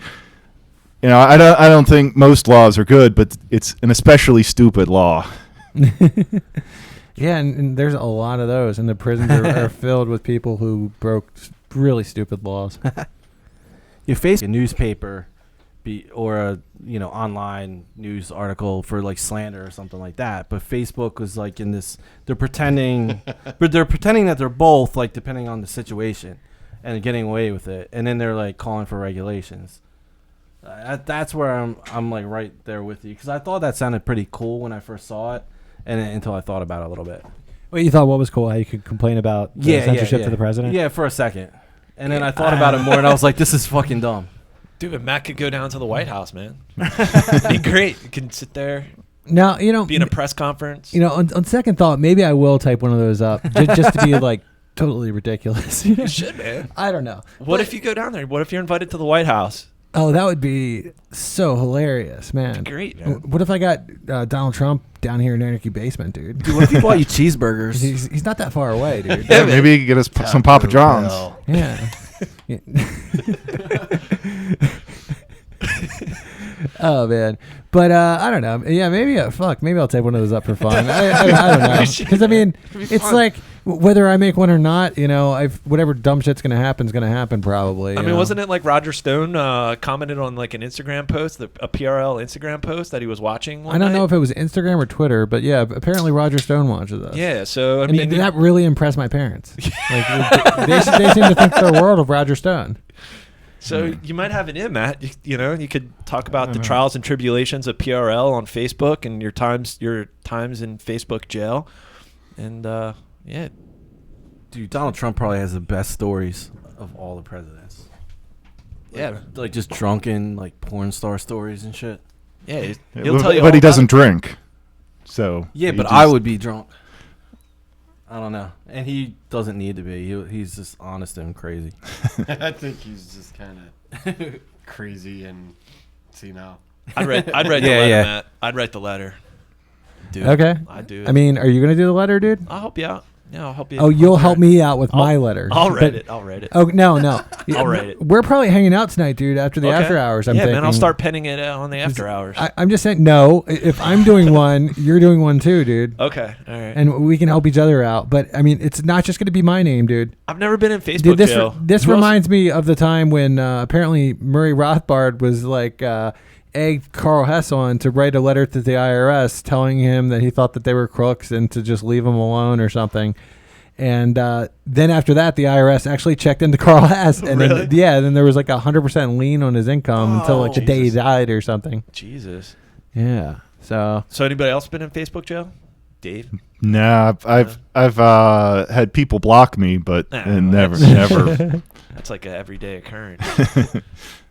Speaker 5: you know, I don't think most laws are good, but it's an especially stupid law.
Speaker 2: Yeah, and there's a lot of those, and the prisons are filled with people who broke really stupid laws.
Speaker 4: You face a newspaper or a online news article for like slander or something like that, but Facebook was like in this, they're pretending that they're both, like, depending on the situation, and getting away with it, and then they're like calling for regulations. That's where I'm like right there with you, because I thought that sounded pretty cool when I first saw it, and until I thought about it a little bit.
Speaker 2: Well, you thought what was cool? How you could complain about censorship to the president?
Speaker 4: Yeah, for a second. And then I thought about it more, and I was like, this is fucking dumb.
Speaker 3: Dude, but Matt could go down to the White House, man. Be great. You can sit there,
Speaker 2: Now,
Speaker 3: be in a press conference.
Speaker 2: on second thought, maybe I will type one of those up just to be like totally ridiculous.
Speaker 3: You should, man.
Speaker 2: I don't know.
Speaker 3: What if you go down there? What if you're invited to the White House?
Speaker 2: Oh, that would be so hilarious, man.
Speaker 3: Great, man.
Speaker 2: What if I got Donald Trump down here in Anarchy Basement, dude?
Speaker 4: Dude, what if he bought you cheeseburgers?
Speaker 2: He's not that far away, dude.
Speaker 5: Yeah, maybe you could get us some Papa John's.
Speaker 1: Bell.
Speaker 2: Yeah. Yeah. Oh man, but I don't know. Yeah, maybe maybe I'll take one of those up for fun. I don't know, because I mean, it's
Speaker 3: fun.
Speaker 2: like whether I make one or not, whatever dumb shit's gonna happen is gonna happen probably.
Speaker 3: I mean, wasn't it like Roger Stone commented on like an Instagram post, a PRL Instagram post that he was watching?
Speaker 2: I don't know if it was Instagram or Twitter, but yeah, apparently Roger Stone watches us.
Speaker 3: Yeah, so
Speaker 2: I mean, that really impressed my parents. Like, they seem to think the world of Roger Stone.
Speaker 3: So you might have it in, Matt. You could talk about the trials and tribulations of PRL on Facebook and your times in Facebook jail, and yeah.
Speaker 4: Dude, Donald Trump probably has the best stories of all the presidents.
Speaker 3: Yeah,
Speaker 4: Like just drunken, like porn star stories and shit.
Speaker 3: yeah. He'll tell you,
Speaker 5: but
Speaker 3: all
Speaker 5: he
Speaker 3: about
Speaker 5: doesn't drink. So
Speaker 4: Yeah,
Speaker 5: he
Speaker 4: but
Speaker 5: just-
Speaker 4: I would be drunk. I don't know. And he doesn't need to be. He's just honest and crazy.
Speaker 1: I think he's just kind of crazy and senile.
Speaker 3: I'd write the
Speaker 4: Yeah,
Speaker 3: letter,
Speaker 4: yeah.
Speaker 3: Matt. I'd write the letter. Dude,
Speaker 2: Okay.
Speaker 3: I'd do it.
Speaker 2: I mean, are you gonna do the letter, dude?
Speaker 3: I'll help you out. Yeah, I'll help you.
Speaker 2: Oh, you'll help me out with my letter.
Speaker 3: I'll
Speaker 2: But-
Speaker 3: write it. I'll write it.
Speaker 2: Oh no.
Speaker 3: I'll write it.
Speaker 2: We're probably hanging out tonight, dude. After the
Speaker 3: Okay.
Speaker 2: after hours, I'm
Speaker 3: yeah,
Speaker 2: thinking.
Speaker 3: man, I'll start penning it on the after hours.
Speaker 2: I'm just saying. No, if I'm doing one, you're doing one too, dude.
Speaker 3: Okay, all right.
Speaker 2: And we can help each other out. But I mean, it's not just going to be my name, dude.
Speaker 3: I've never been in Facebook
Speaker 2: Dude,
Speaker 3: jail.
Speaker 2: this
Speaker 3: Who else-
Speaker 2: reminds me of the time when apparently Murray Rothbard was like egged Carl Hess on to write a letter to the IRS telling him that he thought that they were crooks and to just leave them alone or something. And then after that, the IRS actually checked into Carl Hess, and
Speaker 3: Really?
Speaker 2: then there was like 100% lien on his income until like the day he
Speaker 3: Jesus.
Speaker 2: died or something.
Speaker 3: Jesus.
Speaker 2: Yeah. So
Speaker 3: So anybody else been in Facebook jail? Dave?
Speaker 5: Nah, I've had people block me, but
Speaker 3: Nah,
Speaker 5: never.
Speaker 3: That's like an everyday occurrence.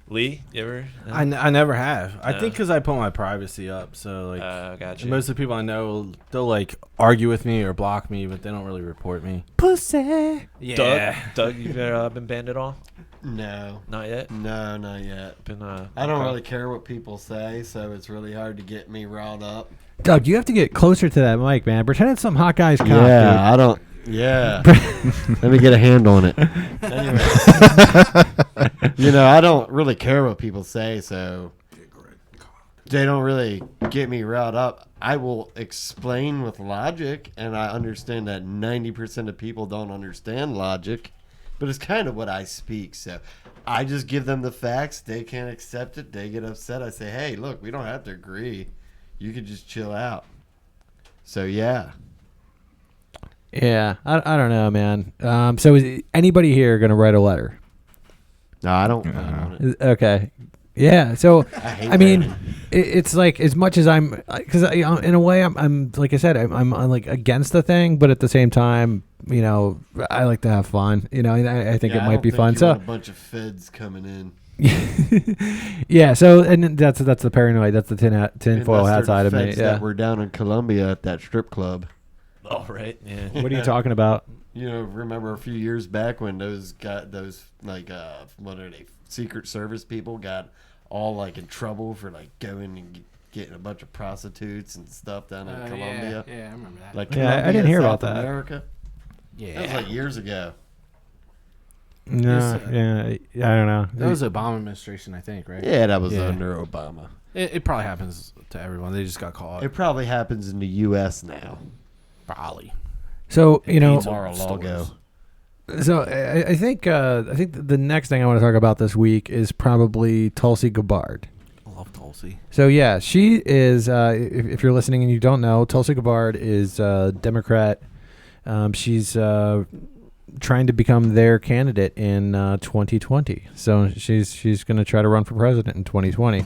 Speaker 3: Lee, you ever?
Speaker 4: I never have. I
Speaker 3: No.
Speaker 4: think because I put my privacy up, so like
Speaker 3: Gotcha.
Speaker 4: most of the people I know, they'll like argue with me or block me, but they don't really report me.
Speaker 2: pussy.
Speaker 3: Doug, you've been banned at all?
Speaker 1: No,
Speaker 3: Not yet.
Speaker 1: no, not yet.
Speaker 3: Been.
Speaker 1: I don't
Speaker 3: okay.
Speaker 1: really care what people say, so it's really hard to get me riled up.
Speaker 2: Doug, you have to get closer to that mic, man. Pretend it's some hot guy's cock,
Speaker 1: Yeah, I don't. Yeah, let me get a hand on it. Anyway, I don't really care what people say, so they don't really get me riled up. I will explain with logic, and I understand that 90% of people don't understand logic, but it's kind of what I speak. So I just give them the facts. They can't accept it. They get upset. I say, hey, look, we don't have to agree. You could just chill out. So yeah.
Speaker 2: Yeah, I don't know, man. So is anybody here going to write a letter?
Speaker 1: No, I don't.
Speaker 2: Okay. Yeah. So
Speaker 1: I hate
Speaker 2: I mean,
Speaker 1: writing.
Speaker 2: it's like as much as I'm, because in a way I'm like I said, I'm like against the thing, but at the same time, I like to have fun. And I think
Speaker 1: Yeah,
Speaker 2: it
Speaker 1: I
Speaker 2: might
Speaker 1: don't
Speaker 2: be
Speaker 1: think
Speaker 2: fun.
Speaker 1: you
Speaker 2: So
Speaker 1: want a bunch of feds coming in.
Speaker 2: yeah. So and that's the paranoid. That's the tinfoil
Speaker 1: Unless
Speaker 2: hat
Speaker 1: they're
Speaker 2: side of me.
Speaker 1: feds
Speaker 2: Yeah.
Speaker 1: that were down in Colombia at that strip club.
Speaker 3: Oh, right. Yeah.
Speaker 2: What are you talking about?
Speaker 1: Remember a few years back when those what are they, Secret Service people got all like in trouble for like going and getting a bunch of prostitutes and stuff down in Colombia.
Speaker 4: Yeah, I remember that.
Speaker 1: Like
Speaker 2: Yeah, I
Speaker 1: Colombia,
Speaker 2: didn't hear
Speaker 1: South
Speaker 2: about that.
Speaker 1: America.
Speaker 4: yeah,
Speaker 1: That was like years ago.
Speaker 2: No. Yeah. I don't know.
Speaker 4: that was the Obama administration, I think, right?
Speaker 1: Yeah, that was
Speaker 4: Yeah.
Speaker 1: under Obama.
Speaker 4: It probably happens to everyone. They just got caught.
Speaker 1: It probably happens in the U.S. now.
Speaker 4: Probably.
Speaker 2: So
Speaker 1: Mar-a-Lago.
Speaker 2: So I think the next thing I want to talk about this week is probably Tulsi Gabbard.
Speaker 4: I love Tulsi.
Speaker 2: So yeah, she is. If you're listening and you don't know, Tulsi Gabbard is a Democrat. She's trying to become their candidate in 2020. So she's going to try to run for president in 2020.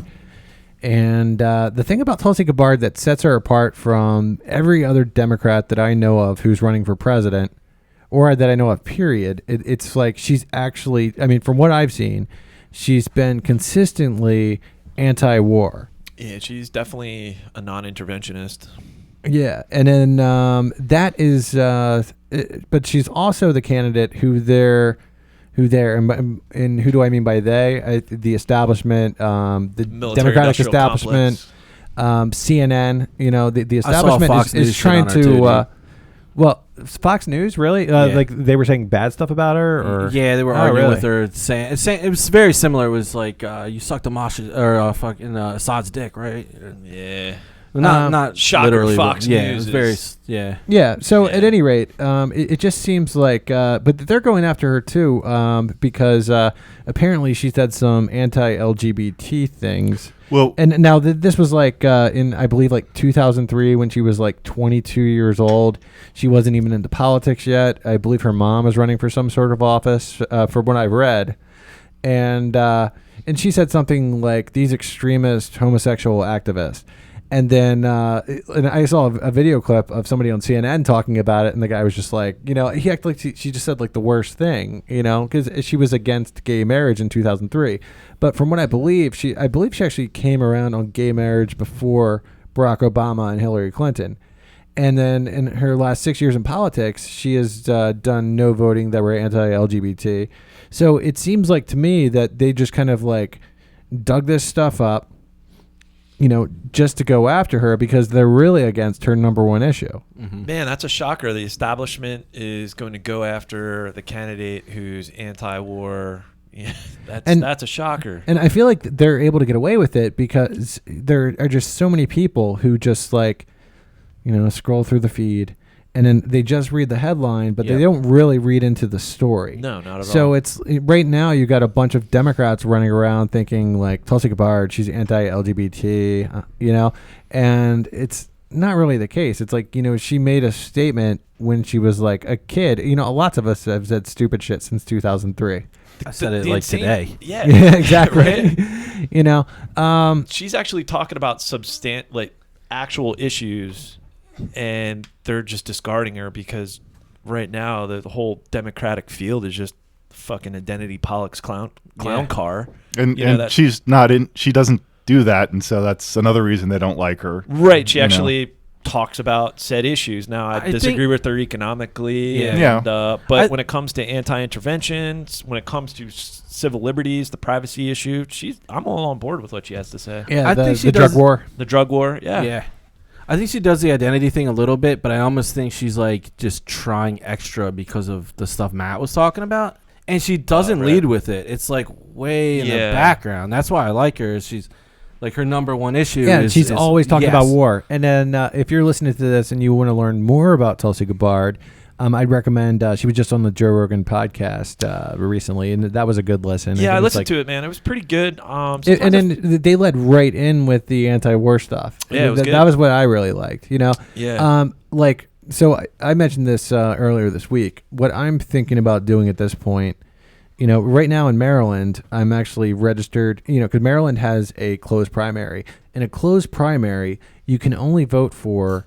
Speaker 2: And the thing about Tulsi Gabbard that sets her apart from every other Democrat that I know of who's running for president, or that I know of, period, it's like she's actually, I mean, from what I've seen, she's been consistently anti-war.
Speaker 3: Yeah, she's definitely a non-interventionist.
Speaker 2: Yeah, and then that is, but she's also the candidate and who do I mean by they? The establishment, the
Speaker 3: Military
Speaker 2: Democratic
Speaker 3: industrial
Speaker 2: establishment,
Speaker 3: complex.
Speaker 2: CNN. The
Speaker 4: saw
Speaker 2: establishment
Speaker 4: Fox News
Speaker 2: is
Speaker 4: shit
Speaker 2: trying
Speaker 4: on her too,
Speaker 2: to.
Speaker 4: dude.
Speaker 2: Well, Fox News, really?
Speaker 4: Yeah.
Speaker 2: Like they were saying bad stuff about her, or
Speaker 4: Yeah, they were
Speaker 2: Oh,
Speaker 4: arguing
Speaker 2: really?
Speaker 4: with her, saying it was very similar. It was like you sucked fucking Assad's dick, right?
Speaker 3: Yeah.
Speaker 4: Not
Speaker 3: Shocker,
Speaker 4: literally,
Speaker 3: Fox
Speaker 4: but yeah,
Speaker 3: News
Speaker 4: it was very
Speaker 3: is-
Speaker 4: yeah.
Speaker 2: Yeah. So
Speaker 3: Yeah.
Speaker 2: at any rate, it just seems like, but they're going after her too, because apparently she said some anti-LGBT things.
Speaker 5: Well,
Speaker 2: And now this was like in, I believe, like 2003 when she was like 22 years old. She wasn't even into politics yet. I believe her mom was running for some sort of office, from what I've read, and she said something like these extremist homosexual activists. And then and I saw a video clip of somebody on CNN talking about it, and the guy was just like, he acted like she just said like the worst thing, because she was against gay marriage in 2003. But from what I believe she actually came around on gay marriage before Barack Obama and Hillary Clinton. And then in her last 6 years in politics, she has done no voting that were anti-LGBT. So it seems like to me that they just kind of like dug this stuff up, just to go after her because they're really against her number one issue.
Speaker 4: Mm-hmm.
Speaker 3: Man, that's a shocker. The establishment is going to go after the candidate who's anti-war. Yeah, that's a shocker.
Speaker 2: And I feel like they're able to get away with it because there are just so many people who just scroll through the feed and then they just read the headline, but they don't really read into the story.
Speaker 3: No, not at all.
Speaker 2: So it's right now you got a bunch of Democrats running around thinking like Tulsi Gabbard, she's anti-LGBT, and it's not really the case. It's like, she made a statement when she was like a kid. Lots of us have said stupid shit since 2003.
Speaker 4: I said it like today.
Speaker 3: Yeah,
Speaker 2: yeah, exactly.
Speaker 3: Right? She's actually talking about actual issues, and they're just discarding her because right now the whole Democratic field is just fucking identity politics clown car.
Speaker 5: And she's not in. She doesn't do that, and so that's another reason they don't like her.
Speaker 3: Right. She actually talks about said issues. Now, I disagree with her economically. But when it comes to anti-intervention, when it comes to civil liberties, the privacy issue, I'm all on board with what she has to say.
Speaker 2: Yeah,
Speaker 4: I think she
Speaker 2: the
Speaker 4: does,
Speaker 2: drug war.
Speaker 3: The drug war,
Speaker 4: yeah. I think she does the identity thing a little bit, but I almost think she's like just trying extra because of the stuff Matt was talking about. And she doesn't lead with it. It's like way in the background. That's why I like her. Is she's like her number one issue.
Speaker 2: Yeah, she's always talking about war. And then if you're listening to this and you want to learn more about Tulsi Gabbard, I'd recommend. She was just on the Joe Rogan podcast recently, and that was a good listen.
Speaker 3: Yeah, I listened to it, man. It was pretty good.
Speaker 2: And then they led right in with the anti-war stuff.
Speaker 3: Yeah, it was good.
Speaker 2: That was what I really liked.
Speaker 3: Yeah.
Speaker 2: So I mentioned this earlier this week. What I'm thinking about doing at this point, right now in Maryland, I'm actually registered, because Maryland has a closed primary. In a closed primary, you can only vote for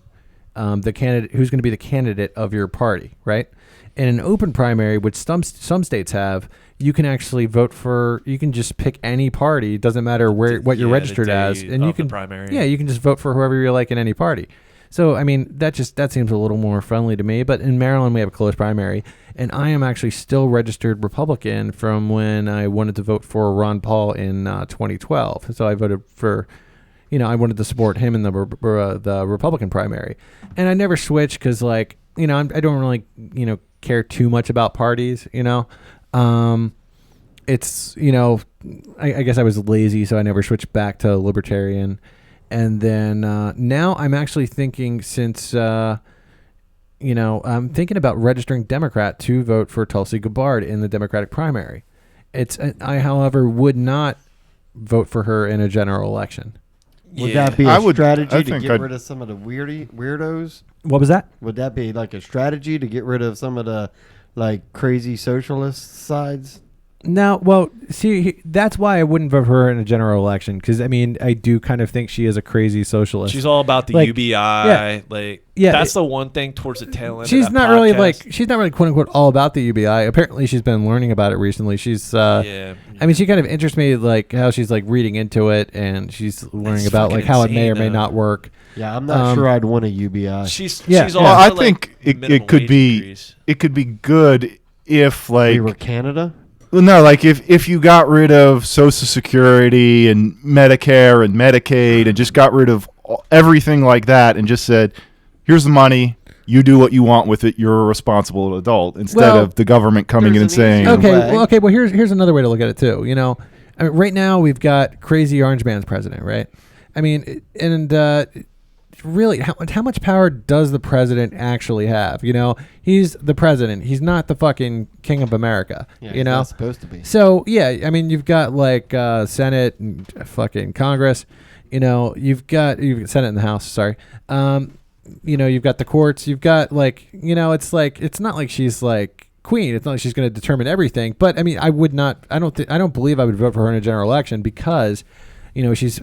Speaker 2: the candidate who's going to be the candidate of your party, right? In an open primary, which some states have, you can actually vote for. You can just pick any party. It doesn't matter what you're registered as, and you can
Speaker 3: primary.
Speaker 2: Yeah, you can just vote for whoever you like in any party. So I mean, that seems a little more friendly to me. But in Maryland, we have a closed primary, and I am actually still registered Republican from when I wanted to vote for Ron Paul in 2012. So I voted for. I wanted to support him in the Republican primary, and I never switched because, I don't really, care too much about parties. It's, I guess I was lazy, so I never switched back to libertarian, and then now I'm actually thinking since, I'm thinking about registering Democrat to vote for Tulsi Gabbard in the Democratic primary. I, however, would not vote for her in a general election.
Speaker 1: Would that be a strategy to get rid of some of the weirdos?
Speaker 2: What was that?
Speaker 1: Would that be like a strategy to get rid of some of the crazy socialist sides?
Speaker 2: No, well, see, that's why I wouldn't vote for her in a general election because I do kind of think she is a crazy socialist.
Speaker 3: She's all about the UBI. That's the one thing towards the tail end.
Speaker 2: She's
Speaker 3: of
Speaker 2: not
Speaker 3: that
Speaker 2: really
Speaker 3: podcast.
Speaker 2: she's not really quote unquote all about the UBI. Apparently, she's been learning about it recently. She's she kind of interests me how she's reading into it and she's learning about how it may or may not work.
Speaker 1: Yeah, I'm not sure I'd want a UBI.
Speaker 3: She's
Speaker 5: all. I think it could be good if
Speaker 1: we were Canada.
Speaker 5: Well, no, if you got rid of Social Security and Medicare and Medicaid and just got rid of everything like that and just said, here's the money, you do what you want with it, you're a responsible adult, instead of the government coming in and saying...
Speaker 2: Well, here's another way to look at it, too. Right now we've got crazy orange man's president, right? I mean, and... really, how much power does the president actually have? He's the president. He's not the fucking king of America.
Speaker 1: Yeah, he's not supposed to be.
Speaker 2: So yeah, I mean, you've got Senate and fucking Congress. You've got Senate and the House. Sorry. You've got the courts. You've got it's not like she's queen. It's not like she's going to determine everything. But I mean, I don't believe I would vote for her in a general election because. She's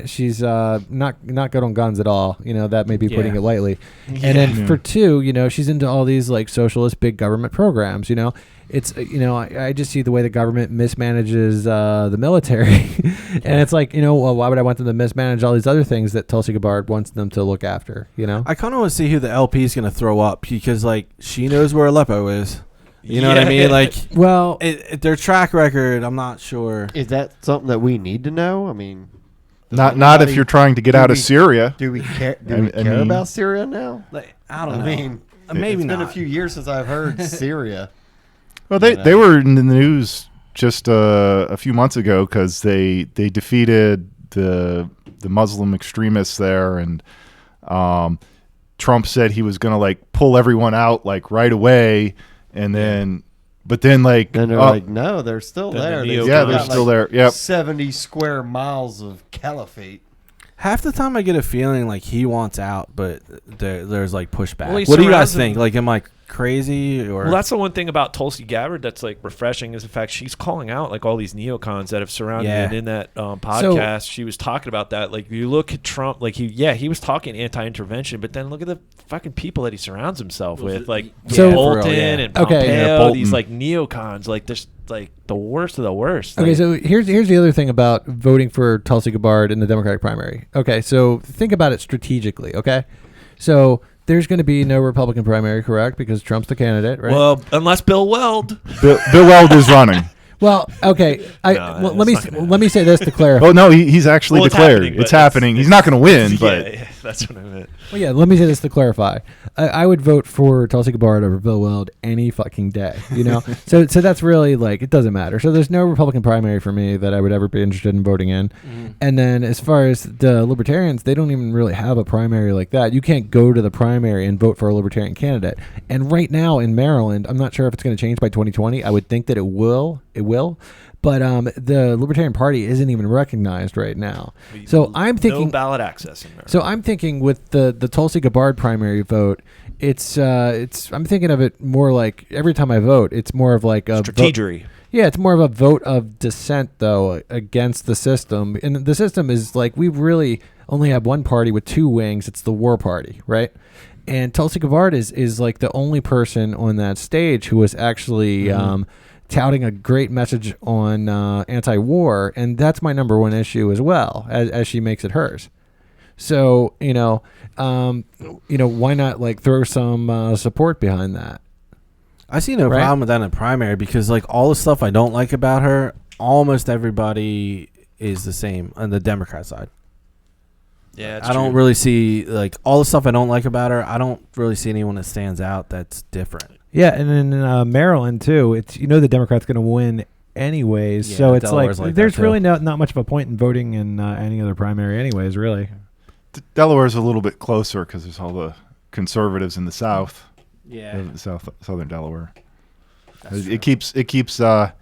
Speaker 2: she's not good on guns at all. That may be putting it lightly.
Speaker 3: Yeah.
Speaker 2: And then for two, she's into all these socialist big government programs. It's I just see the way the government mismanages the military, and it's well, why would I want them to mismanage all these other things that Tulsi Gabbard wants them to look after?
Speaker 4: I kind of want to see who the LP is going to throw up because she knows where Aleppo is. You know what I mean? Their track record, I'm not sure.
Speaker 1: Is that something that we need to know? I mean,
Speaker 5: Not if you're trying to get out of Syria.
Speaker 1: Do we care? Do we care about Syria now?
Speaker 4: Like, I don't know.
Speaker 1: I mean,
Speaker 4: maybe
Speaker 1: it's
Speaker 4: not.
Speaker 1: been a few years since I've heard Syria.
Speaker 5: Well, they were in the news just a few months ago because they defeated the Muslim extremists there, and Trump said he was going to like pull everyone out like right away, and then. But then, like,
Speaker 1: and they're like, no, they're still there.
Speaker 5: They're still there. Yep.
Speaker 1: 70 square miles of caliphate.
Speaker 4: Half the time I get a feeling like he wants out, but there's like pushback.
Speaker 3: Well,
Speaker 4: what do you guys think? Like, am I crazy? Or
Speaker 3: Well, that's the one thing about Tulsi Gabbard that's like refreshing is the fact she's calling out like all these neocons that have surrounded it in that podcast. She was talking about that. Like, you look at Trump, like he was talking anti-intervention, but then look at the fucking people that he surrounds himself with, like Bolton and Pompeo, these like neocons, like there's like the worst of the worst.
Speaker 2: Okay, so here's the other thing about voting for Tulsi Gabbard in the Democratic primary. Okay, so think about it strategically. Okay, so there's going to be no Republican primary, correct? Because Trump's the candidate, right?
Speaker 3: Well, unless Bill Weld.
Speaker 5: Bill Weld is running.
Speaker 2: Well, okay. Let me say this to clarify.
Speaker 5: Oh no, he's actually declared. It's happening. He's not going to win, but
Speaker 3: yeah, that's what I meant.
Speaker 2: Well, yeah. Let me say this to clarify. I would vote for Tulsi Gabbard over Bill Weld any fucking day. You know, so that's really like it doesn't matter. So there's no Republican primary for me that I would ever be interested in voting in. Mm-hmm. And then as far as the Libertarians, they don't even really have a primary like that. You can't go to the primary and vote for a Libertarian candidate. And right now in Maryland, I'm not sure if it's going to change by 2020. I would think that it will. But the Libertarian Party isn't even recognized right now. So I'm thinking
Speaker 3: no ballot access in there.
Speaker 2: So I'm thinking with the Tulsi Gabbard primary vote, it's I'm thinking of it more like every time I vote, it's more of like a
Speaker 3: strategery.
Speaker 2: Yeah, it's more of a vote of dissent though against the system, and the system is like we really only have one party with two wings. It's the war party, right? And Tulsi Gabbard is like the only person on that stage who was actually. Touting a great message on anti-war, and that's my number one issue as well, as she makes it hers. So why not like throw some support behind that?
Speaker 4: I see no problem with that in the primary because like all the stuff I don't like about her, almost everybody is the same on the Democrat side.
Speaker 3: Yeah,
Speaker 4: I don't really see like all the stuff I don't like about her. I don't really see anyone that stands out that's different.
Speaker 6: Yeah, and in Maryland too, it's the Democrats going to win anyways, so it's
Speaker 4: Delaware's
Speaker 6: like there's really not much of a point in voting in any other primary anyways, really.
Speaker 5: Delaware's a little bit closer because there's all the conservatives in the South.
Speaker 4: Yeah,
Speaker 5: southern Delaware. It keeps Delaware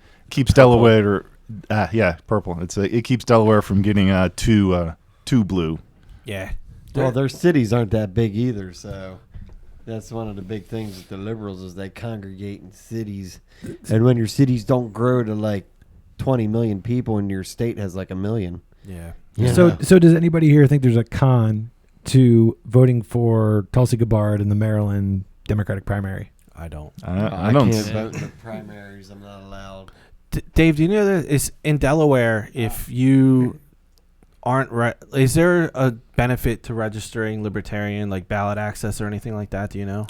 Speaker 5: purple. It keeps Delaware from getting too blue.
Speaker 4: Yeah.
Speaker 1: Well, their cities aren't that big either, so. That's one of the big things with the liberals is they congregate in cities. And when your cities don't grow to like 20 million people and your state has like 1 million.
Speaker 4: Yeah.
Speaker 2: So does anybody here think there's a con to voting for Tulsi Gabbard in the Maryland Democratic primary?
Speaker 4: I don't.
Speaker 5: I don't.
Speaker 1: Can't vote in the primaries. I'm not allowed.
Speaker 4: Dave, do you know that it's in Delaware if you aren't is there a benefit to registering libertarian like ballot access or anything like that? Do you know?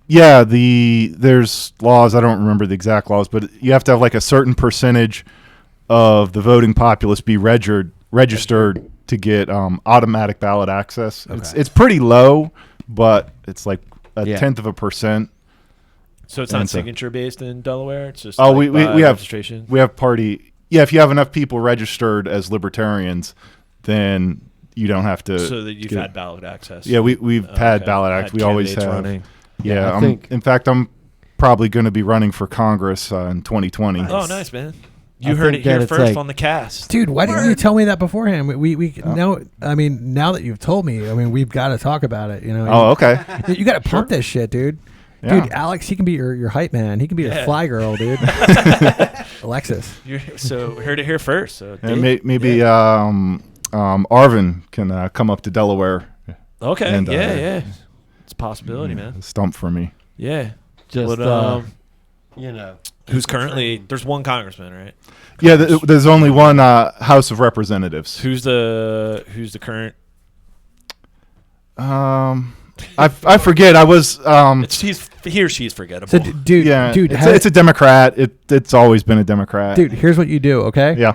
Speaker 5: Yeah, there's laws. I don't remember the exact laws, but you have to have like a certain percentage of the voting populace be registered to get automatic ballot access.
Speaker 4: Okay.
Speaker 5: It's pretty low, but it's like a tenth of a percent.
Speaker 3: So it's not signature based in Delaware. It's just
Speaker 5: we have
Speaker 3: registration.
Speaker 5: We have party. Yeah, if you have enough people registered as libertarians, then you don't have to.
Speaker 3: So that you've had ballot access.
Speaker 5: Yeah, we've had ballot access. We always have.
Speaker 3: Running.
Speaker 5: Yeah, in fact, I'm probably going to be running for Congress in 2020.
Speaker 3: Nice. Oh, nice, man. You heard it here first on the cast.
Speaker 2: Dude, why didn't you tell me that beforehand? Now that you've told me, we've got to talk about it.
Speaker 5: Oh, okay.
Speaker 2: You got to pump this shit, dude.
Speaker 5: Yeah.
Speaker 2: Dude, Alex, he can be your hype man. He can be your fly girl, dude. Alexis.
Speaker 3: So heard it here first. So
Speaker 5: maybe Arvin can come up to Delaware.
Speaker 3: Okay.
Speaker 5: And,
Speaker 3: yeah. It's a possibility, man.
Speaker 5: Stump for me.
Speaker 3: Yeah.
Speaker 1: Just
Speaker 3: who's currently there's one congressman, right?
Speaker 5: Yeah, there's only one House of Representatives.
Speaker 3: Who's the current?
Speaker 5: I forget. I was.
Speaker 3: He or she's forgettable.
Speaker 2: So, dude,
Speaker 5: it's a Democrat. It's always been a Democrat.
Speaker 2: Dude, here's what you do. Okay.
Speaker 5: Yeah.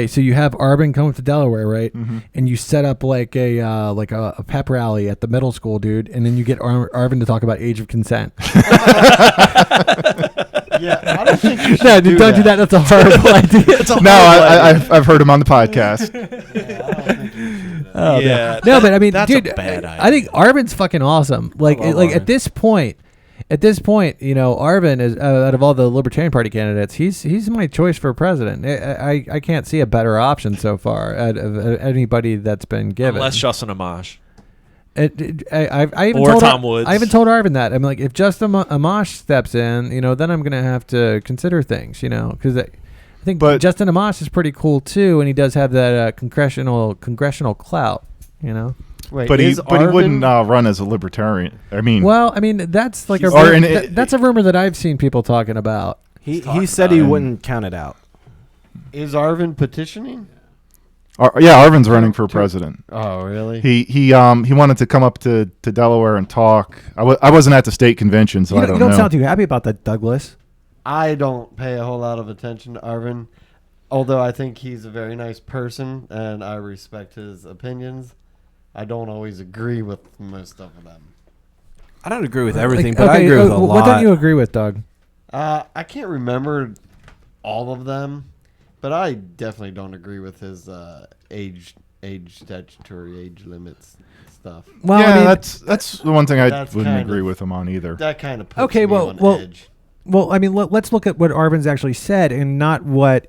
Speaker 2: So you have Arvin coming to Delaware, right?
Speaker 5: Mm-hmm.
Speaker 2: And you set up like a pep rally at the middle school, dude, and then you get Arvin to talk about age of consent.
Speaker 1: Yeah, I don't think you should
Speaker 2: No, dude, don't do that. That's a horrible idea.
Speaker 5: No, I've heard him on the podcast.
Speaker 2: Oh,
Speaker 3: Yeah,
Speaker 2: man. No, but I mean,
Speaker 3: that's a
Speaker 2: dude,
Speaker 3: bad
Speaker 2: I think Arvin's fucking awesome. Like,
Speaker 4: love
Speaker 2: like
Speaker 4: Arvin.
Speaker 2: at this point, you know, Arvin is out of all the Libertarian Party candidates, he's my choice for president. I can't see a better option so far out of anybody that's been given.
Speaker 3: Unless Justin Amash.
Speaker 2: I even
Speaker 3: Or
Speaker 2: told
Speaker 3: Tom Woods.
Speaker 2: I even told Arvin that. I'm like, if Justin Amash steps in, you know, then I'm gonna have to consider things, you know, because I think
Speaker 5: But-
Speaker 2: Justin Amash is pretty cool too, and he does have that congressional clout, you know.
Speaker 1: Wait,
Speaker 5: But he
Speaker 1: is
Speaker 5: wouldn't
Speaker 1: Arvin-
Speaker 5: run as a libertarian. I mean,
Speaker 2: Well, I mean, that's like that's a rumor that I've seen people talking about.
Speaker 4: He said he wouldn't count it out.
Speaker 1: is Arvin petitioning?
Speaker 5: Arvin's running for president.
Speaker 1: Oh, really?
Speaker 5: He wanted to come up to Delaware and talk. I wasn't at the state convention, so I
Speaker 6: You
Speaker 5: don't
Speaker 6: don't
Speaker 5: know.
Speaker 6: sound too happy about that, Douglas.
Speaker 1: I don't pay a whole lot of attention to Arvin, although I think he's a very nice person and I respect his opinions. I don't always agree with most of them.
Speaker 4: I don't agree with everything,
Speaker 2: Like,
Speaker 4: but I agree with a
Speaker 2: what
Speaker 4: lot.
Speaker 2: don't you agree with, Doug?
Speaker 1: I can't remember all of them, but I definitely don't agree with his statutory age limits stuff.
Speaker 2: Well,
Speaker 5: yeah,
Speaker 2: I mean,
Speaker 5: that's the one thing I
Speaker 1: That's
Speaker 5: wouldn't
Speaker 1: kind
Speaker 5: agree
Speaker 1: of-
Speaker 5: with him on either.
Speaker 1: That kind of puts
Speaker 2: Okay,
Speaker 1: me
Speaker 2: well-
Speaker 1: on
Speaker 2: well,
Speaker 1: edge.
Speaker 6: Well, I mean, let's look at what Arvin's actually said, and not what,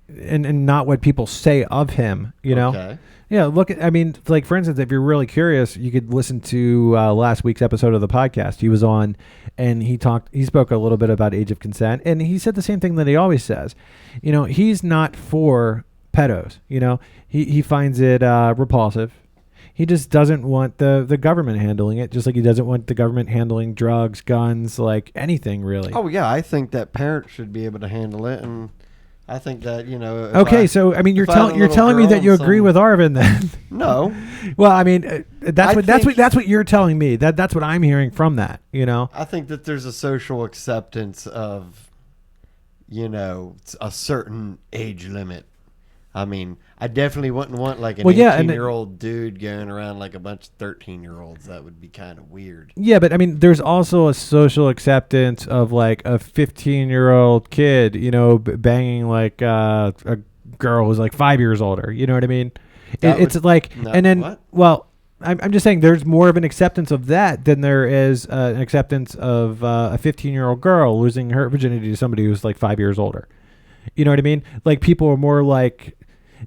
Speaker 6: and not what people say of him. You know.
Speaker 1: Okay.
Speaker 6: Yeah, look at, I mean, like, for instance, if you're really curious, you could listen to last week's episode of the podcast. He was on, and he spoke a little bit about age of consent, and he said the same thing that he always says. You know, he's not for pedos. You know, he finds it repulsive. He just doesn't want the government handling it, just like he doesn't want the government handling drugs, guns, like anything really.
Speaker 1: Oh yeah, I think that parents should be able to handle it, and I think that if
Speaker 6: Okay, so I mean, you're
Speaker 1: if I had a
Speaker 6: telling you're
Speaker 1: little
Speaker 6: telling me
Speaker 1: girl
Speaker 6: that you
Speaker 1: and
Speaker 6: agree
Speaker 1: some-
Speaker 6: with Arvin then?
Speaker 1: no.
Speaker 6: Well, I mean, that's
Speaker 1: think-
Speaker 6: what you're telling me. That's what I'm hearing from that. You know.
Speaker 1: I think that there's a social acceptance of, a certain age limit. I mean, I definitely wouldn't want like an
Speaker 6: Well, yeah, and
Speaker 1: 18-year-old dude going around like a bunch of 13-year-olds. That would be kind of weird.
Speaker 6: Yeah, but I mean, there's also a social acceptance of like a 15-year-old kid, you know, banging like a girl who's like 5 years older. You know what I mean?
Speaker 1: That
Speaker 6: It's
Speaker 1: would-
Speaker 6: like,
Speaker 1: no,
Speaker 6: and then,
Speaker 1: what?
Speaker 6: well, I'm just saying there's more of an acceptance of that than there is an acceptance of a 15-year-old girl losing her virginity to somebody who's like 5 years older. You know what I mean? Like, people are more like,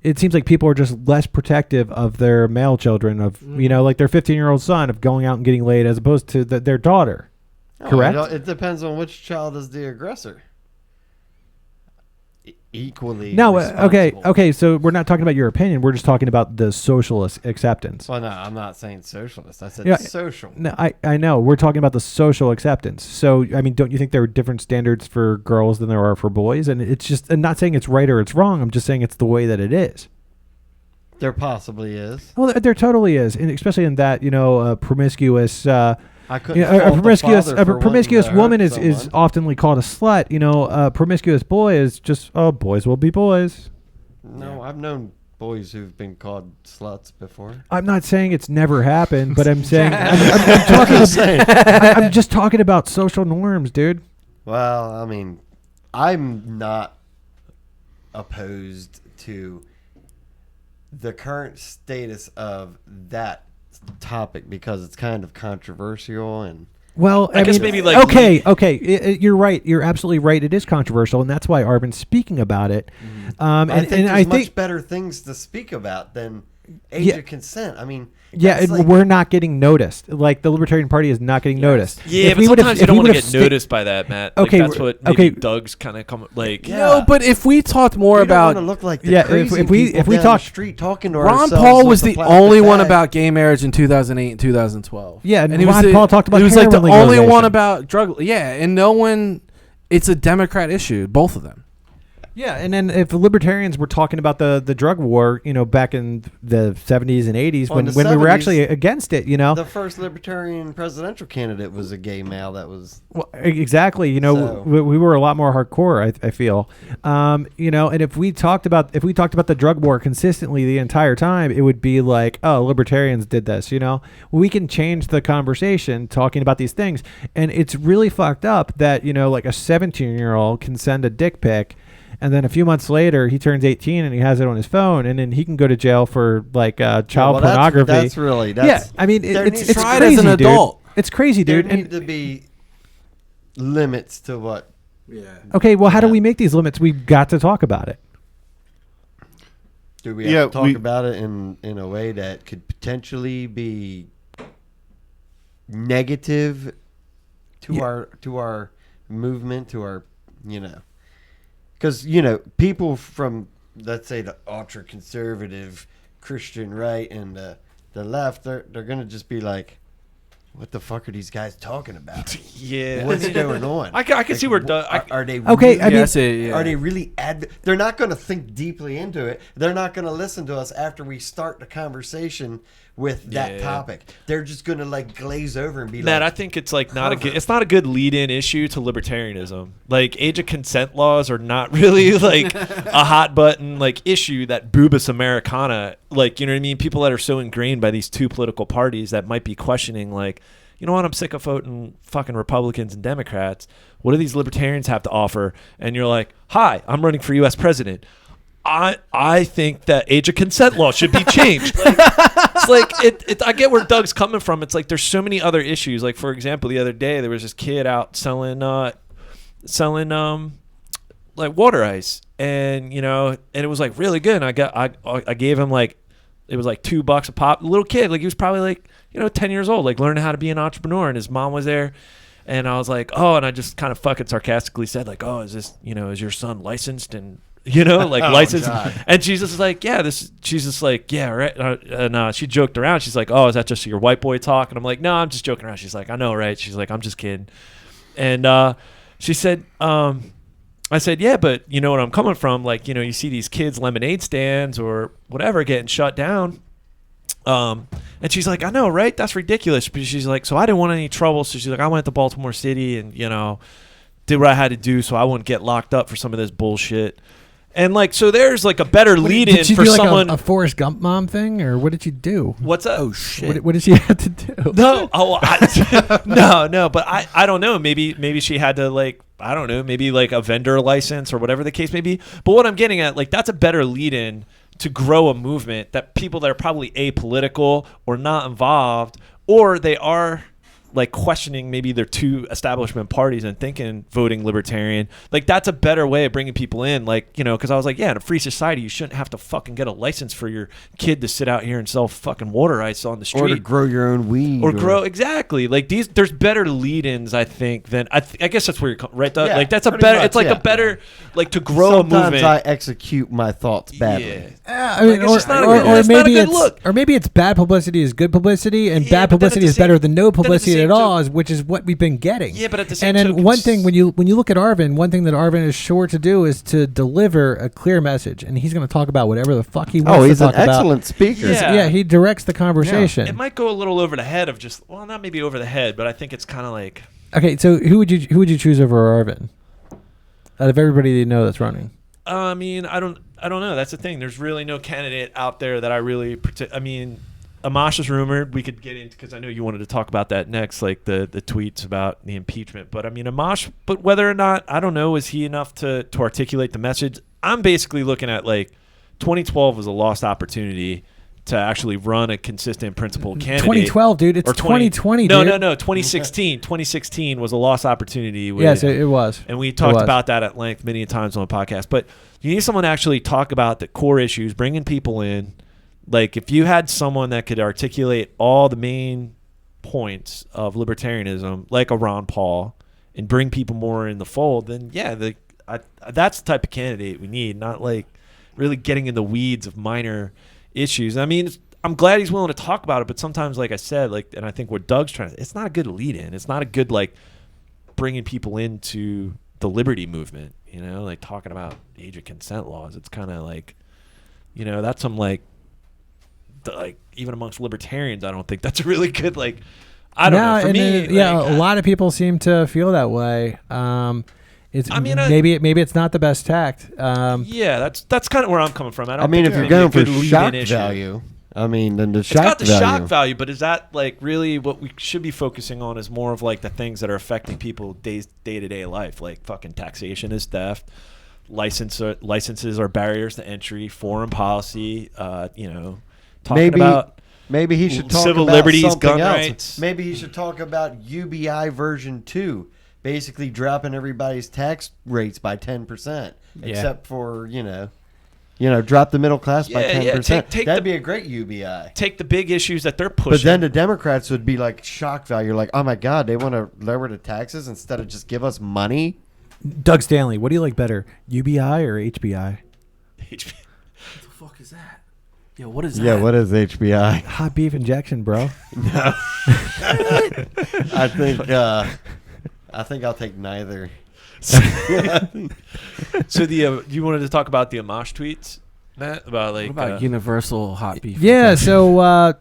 Speaker 6: it seems like people are just less protective of their male children, of, you know, like their 15-year-old son, of going out and getting laid, as opposed to their daughter.
Speaker 1: Oh,
Speaker 6: Correct?
Speaker 1: It depends on which child is the aggressor. Equally.
Speaker 6: No,
Speaker 1: responsible.
Speaker 6: okay. So we're not talking about your opinion. We're just talking about the socialist acceptance.
Speaker 1: Well, no, I'm not saying socialist. I said
Speaker 6: Yeah,
Speaker 1: social.
Speaker 6: No, I know. We're talking about the social acceptance. So, I mean, don't you think there are different standards for girls than there are for boys? And it's just, I'm not saying it's right or it's wrong. I'm just saying it's the way that it is.
Speaker 1: There possibly is.
Speaker 6: Well, there totally is, and especially in that, you know, promiscuous.
Speaker 1: I couldn't.
Speaker 6: You know,
Speaker 1: fault the father
Speaker 6: a
Speaker 1: for wanting
Speaker 6: promiscuous
Speaker 1: to hurt
Speaker 6: woman is
Speaker 1: someone.
Speaker 6: oftenly called a slut. You know, a promiscuous boy is just, oh, boys will be boys.
Speaker 1: No, I've known boys who've been called sluts before.
Speaker 6: I'm not saying it's never happened, but I'm saying I'm talking. I'm just talking about social norms, dude.
Speaker 1: Well, I mean, I'm not opposed to the current status of that topic because it's kind of controversial and
Speaker 6: Well,
Speaker 3: I guess
Speaker 6: mean,
Speaker 3: maybe, like,
Speaker 6: okay. You're right. You're absolutely right. It is controversial, and that's why Arvin's speaking about it.
Speaker 1: I
Speaker 6: And
Speaker 1: think there's
Speaker 6: I
Speaker 1: much
Speaker 6: think,
Speaker 1: better things to speak about than age
Speaker 6: Yeah.
Speaker 1: of consent. I mean,
Speaker 6: yeah,
Speaker 1: that's like-
Speaker 6: we're not getting noticed. Like, the Libertarian Party is not getting noticed.
Speaker 3: Yeah,
Speaker 6: If
Speaker 3: but
Speaker 6: we would've-
Speaker 3: sometimes
Speaker 6: if
Speaker 3: you don't
Speaker 6: we
Speaker 3: want to
Speaker 6: would've
Speaker 3: get
Speaker 6: sta-
Speaker 3: noticed by that, Matt. Like,
Speaker 6: Okay,
Speaker 3: that's what maybe
Speaker 6: okay.
Speaker 3: Doug's kind of come like.
Speaker 1: Yeah.
Speaker 4: No, but if we talked more
Speaker 1: we don't want
Speaker 4: about
Speaker 1: to look like the
Speaker 6: Yeah, if
Speaker 1: crazy
Speaker 6: we-
Speaker 1: people
Speaker 6: if we
Speaker 1: down
Speaker 6: talk-
Speaker 1: the street talking to
Speaker 4: Ron
Speaker 1: ourselves
Speaker 4: Paul
Speaker 1: with
Speaker 4: was
Speaker 1: a
Speaker 4: the
Speaker 1: plastic
Speaker 4: only one
Speaker 1: bag.
Speaker 4: about gay marriage in 2008 and 2012.
Speaker 6: Yeah, and
Speaker 4: he was
Speaker 6: Ron Paul talked about
Speaker 4: He was like the
Speaker 6: heroin
Speaker 4: only one
Speaker 6: legalization.
Speaker 4: about drug. Yeah, and no one. It's a Democrat issue, both of them.
Speaker 6: Yeah, and then if libertarians were talking about the drug war, back in the 70s and 80s,
Speaker 1: Well, in
Speaker 6: when
Speaker 1: the
Speaker 6: we were
Speaker 1: 70s,
Speaker 6: actually against it,
Speaker 1: The first libertarian presidential candidate was a gay male that was.
Speaker 6: Well, exactly.
Speaker 1: So-
Speaker 6: We were a lot more hardcore. I feel. And if we talked about the drug war consistently the entire time, it would be like, oh, libertarians did this. We can change the conversation talking about these things, and it's really fucked up that like a 17-year-old can send a dick pic. And then a few months later, he turns 18 and he has it on his phone, and then he can go to jail for child pornography.
Speaker 1: That's really. That's,
Speaker 6: I mean,
Speaker 1: there
Speaker 6: it's
Speaker 1: needs-
Speaker 4: Try it
Speaker 6: crazy,
Speaker 4: as an
Speaker 6: dude.
Speaker 4: adult.
Speaker 6: It's crazy,
Speaker 1: there
Speaker 6: dude.
Speaker 1: need to be limits to what.
Speaker 4: Yeah.
Speaker 6: Okay, well, how do
Speaker 1: Yeah.
Speaker 6: we make these limits? We've got to talk about it.
Speaker 1: Do we have to talk about it in a way that could potentially be negative to our movement, to our because people from, let's say, the ultra conservative Christian right and the left, they're gonna just be like, what the fuck are these guys talking about?
Speaker 3: Yeah.
Speaker 1: What's going on?
Speaker 3: I can see where
Speaker 1: are they
Speaker 6: Okay,
Speaker 1: really,
Speaker 6: I mean-
Speaker 4: yeah.
Speaker 1: are they really they're not going to think deeply into it. They're not going to listen to us after we start the conversation with that
Speaker 3: Yeah.
Speaker 1: topic. They're just going to glaze over and be
Speaker 3: Matt, I
Speaker 1: like,
Speaker 3: think it's not a good. It's not a good lead-in issue to libertarianism. Age of consent laws are not really a hot button issue that boobus Americana. You know what I mean? People that are so ingrained by these two political parties that might be questioning you know what? I'm sick of voting fucking Republicans and Democrats. What do these libertarians have to offer? And you're like, hi, I'm running for U.S. president. I think that age of consent law should be changed. I get where Doug's coming from. It's there's so many other issues. For example, the other day there was this kid out selling water ice, and and it was really good. And I gave him it was $2 a pop. Little kid, he was probably 10 years old, learning how to be an entrepreneur, and his mom was there. And I was like, oh, and I just kind of fucking sarcastically said oh, is this, is your son licensed and licensed?
Speaker 1: God.
Speaker 3: And she's just she's just yeah, right. And she joked around. She's like, oh, is that just your white boy talk? And I'm like, no, I'm just joking around. She's like, I know, right? She's like, I'm just kidding. And she said, I said, yeah, but you know what I'm coming from? You see these kids lemonade stands or whatever getting shut down. And she's like, I know, right? That's ridiculous. But she's like, so I didn't want any trouble. So she's like, I went to Baltimore City and, did what I had to do so I wouldn't get locked up for some of this bullshit. And so there's a better lead in
Speaker 2: Did you
Speaker 3: for
Speaker 2: do
Speaker 3: someone.
Speaker 2: a Forrest Gump mom thing, or what did you do?
Speaker 3: What's up?
Speaker 4: Oh shit.
Speaker 2: What did she have to do?
Speaker 3: No, no, but I don't know. Maybe she had to I don't know, maybe a vendor license or whatever the case may be. But what I'm getting at, that's a better lead in to grow a movement that people that are probably apolitical or not involved, or they are questioning maybe their two establishment parties and thinking voting libertarian. That's a better way of bringing people in. Because I was like, yeah, in a free society, you shouldn't have to fucking get a license for your kid to sit out here and sell fucking water ice on the street.
Speaker 1: or to grow your own weed,
Speaker 3: Or grow, exactly. There's better lead-ins, I think, than I guess that's where you're right. Doug?
Speaker 1: Yeah,
Speaker 3: That's a
Speaker 1: pretty
Speaker 3: better.
Speaker 1: much,
Speaker 3: It's
Speaker 1: yeah.
Speaker 3: a better to grow
Speaker 1: Sometimes
Speaker 3: a movement.
Speaker 1: I execute my thoughts badly.
Speaker 3: Yeah.
Speaker 2: I mean,
Speaker 3: it's just not a
Speaker 2: or,
Speaker 3: good-
Speaker 2: or
Speaker 3: it's not a
Speaker 2: maybe
Speaker 3: good
Speaker 2: it's
Speaker 3: look.
Speaker 2: or maybe it's bad publicity is good publicity, and
Speaker 3: Yeah,
Speaker 2: bad
Speaker 3: but then at
Speaker 2: publicity
Speaker 3: the
Speaker 2: is
Speaker 3: same-
Speaker 2: better than no
Speaker 3: then at the
Speaker 2: publicity
Speaker 3: same
Speaker 2: at all,
Speaker 3: token-
Speaker 2: is which is what we've been getting.
Speaker 3: Yeah, but at the same
Speaker 2: and then
Speaker 3: token,
Speaker 2: one thing when you look at Arvin, one thing that Arvin is sure to do is to deliver a clear message, and he's going to talk about whatever the fuck he wants
Speaker 1: Oh, he's
Speaker 2: to
Speaker 1: an
Speaker 2: talk about.
Speaker 1: excellent speaker.
Speaker 3: Yeah.
Speaker 2: Yeah, he directs the conversation.
Speaker 3: It might go a little over the head of just not maybe over the head, but I think it's kind of
Speaker 2: Okay, so who would you choose over Arvin? Out of everybody you know that's running.
Speaker 3: I mean, I don't know. That's the thing. There's really no candidate out there that I really. I mean, Amash is rumored. We could get into because I know you wanted to talk about that next, the tweets about the impeachment. But I mean, Amash. But whether or not I don't know, is he enough to articulate the message? I'm basically looking at 2012 was a lost opportunity to actually run a consistent principled candidate.
Speaker 2: 2012, dude. It's
Speaker 3: Or
Speaker 2: 2020,
Speaker 3: No,
Speaker 2: dude.
Speaker 3: no. 2016. 2016 was a lost opportunity.
Speaker 2: Yes, it was.
Speaker 3: And we talked
Speaker 2: was.
Speaker 3: about that at length many times on the podcast. But you need someone to actually talk about the core issues, bringing people in. If you had someone that could articulate all the main points of libertarianism, like a Ron Paul, and bring people more in the fold, then yeah, that's the type of candidate we need, not really getting in the weeds of minor issues. I mean, I'm glad he's willing to talk about it, but sometimes, like I said, and I think what Doug's trying to, it's not a good lead in. It's not a good, bringing people into the liberty movement, you know, like talking about age of consent laws. It's kind of like, you know, that's some like even amongst libertarians, I don't think that's a really good, like, I don't know. For me,
Speaker 6: a lot of people seem to feel that way. Maybe it's not the best tact.
Speaker 3: Yeah, that's kind of where I'm coming from.
Speaker 1: I mean, if you're going for shock value, then the shock value.
Speaker 3: It's got the shock value, but is that like really what we should be focusing on? Is more of like the things that are affecting people day-to-day life, like fucking taxation is theft, licenses are barriers to entry, foreign policy, you know, talking about.
Speaker 1: Maybe he should talk
Speaker 3: civil
Speaker 1: about
Speaker 3: liberties,
Speaker 1: something
Speaker 3: gun
Speaker 1: else.
Speaker 3: rights.
Speaker 1: Maybe he should talk about UBI version 2, basically dropping everybody's tax rates by 10%, except for, you know, drop the middle class by 10%. That'd be a great UBI.
Speaker 3: Take the big issues that they're pushing.
Speaker 1: But then the Democrats would be like shock value, like, oh my God, they want to lower the taxes instead of just give us money.
Speaker 6: Doug Stanley, what do you like better, UBI or HBI?
Speaker 4: What the fuck is that? Yeah, what is that?
Speaker 1: Yeah, what is HBI?
Speaker 6: Hot beef injection, bro.
Speaker 1: No. I think I'll take neither.
Speaker 3: So you wanted to talk about the Amash tweets, Matt, about like
Speaker 4: what about universal hot beef?
Speaker 6: Yeah, so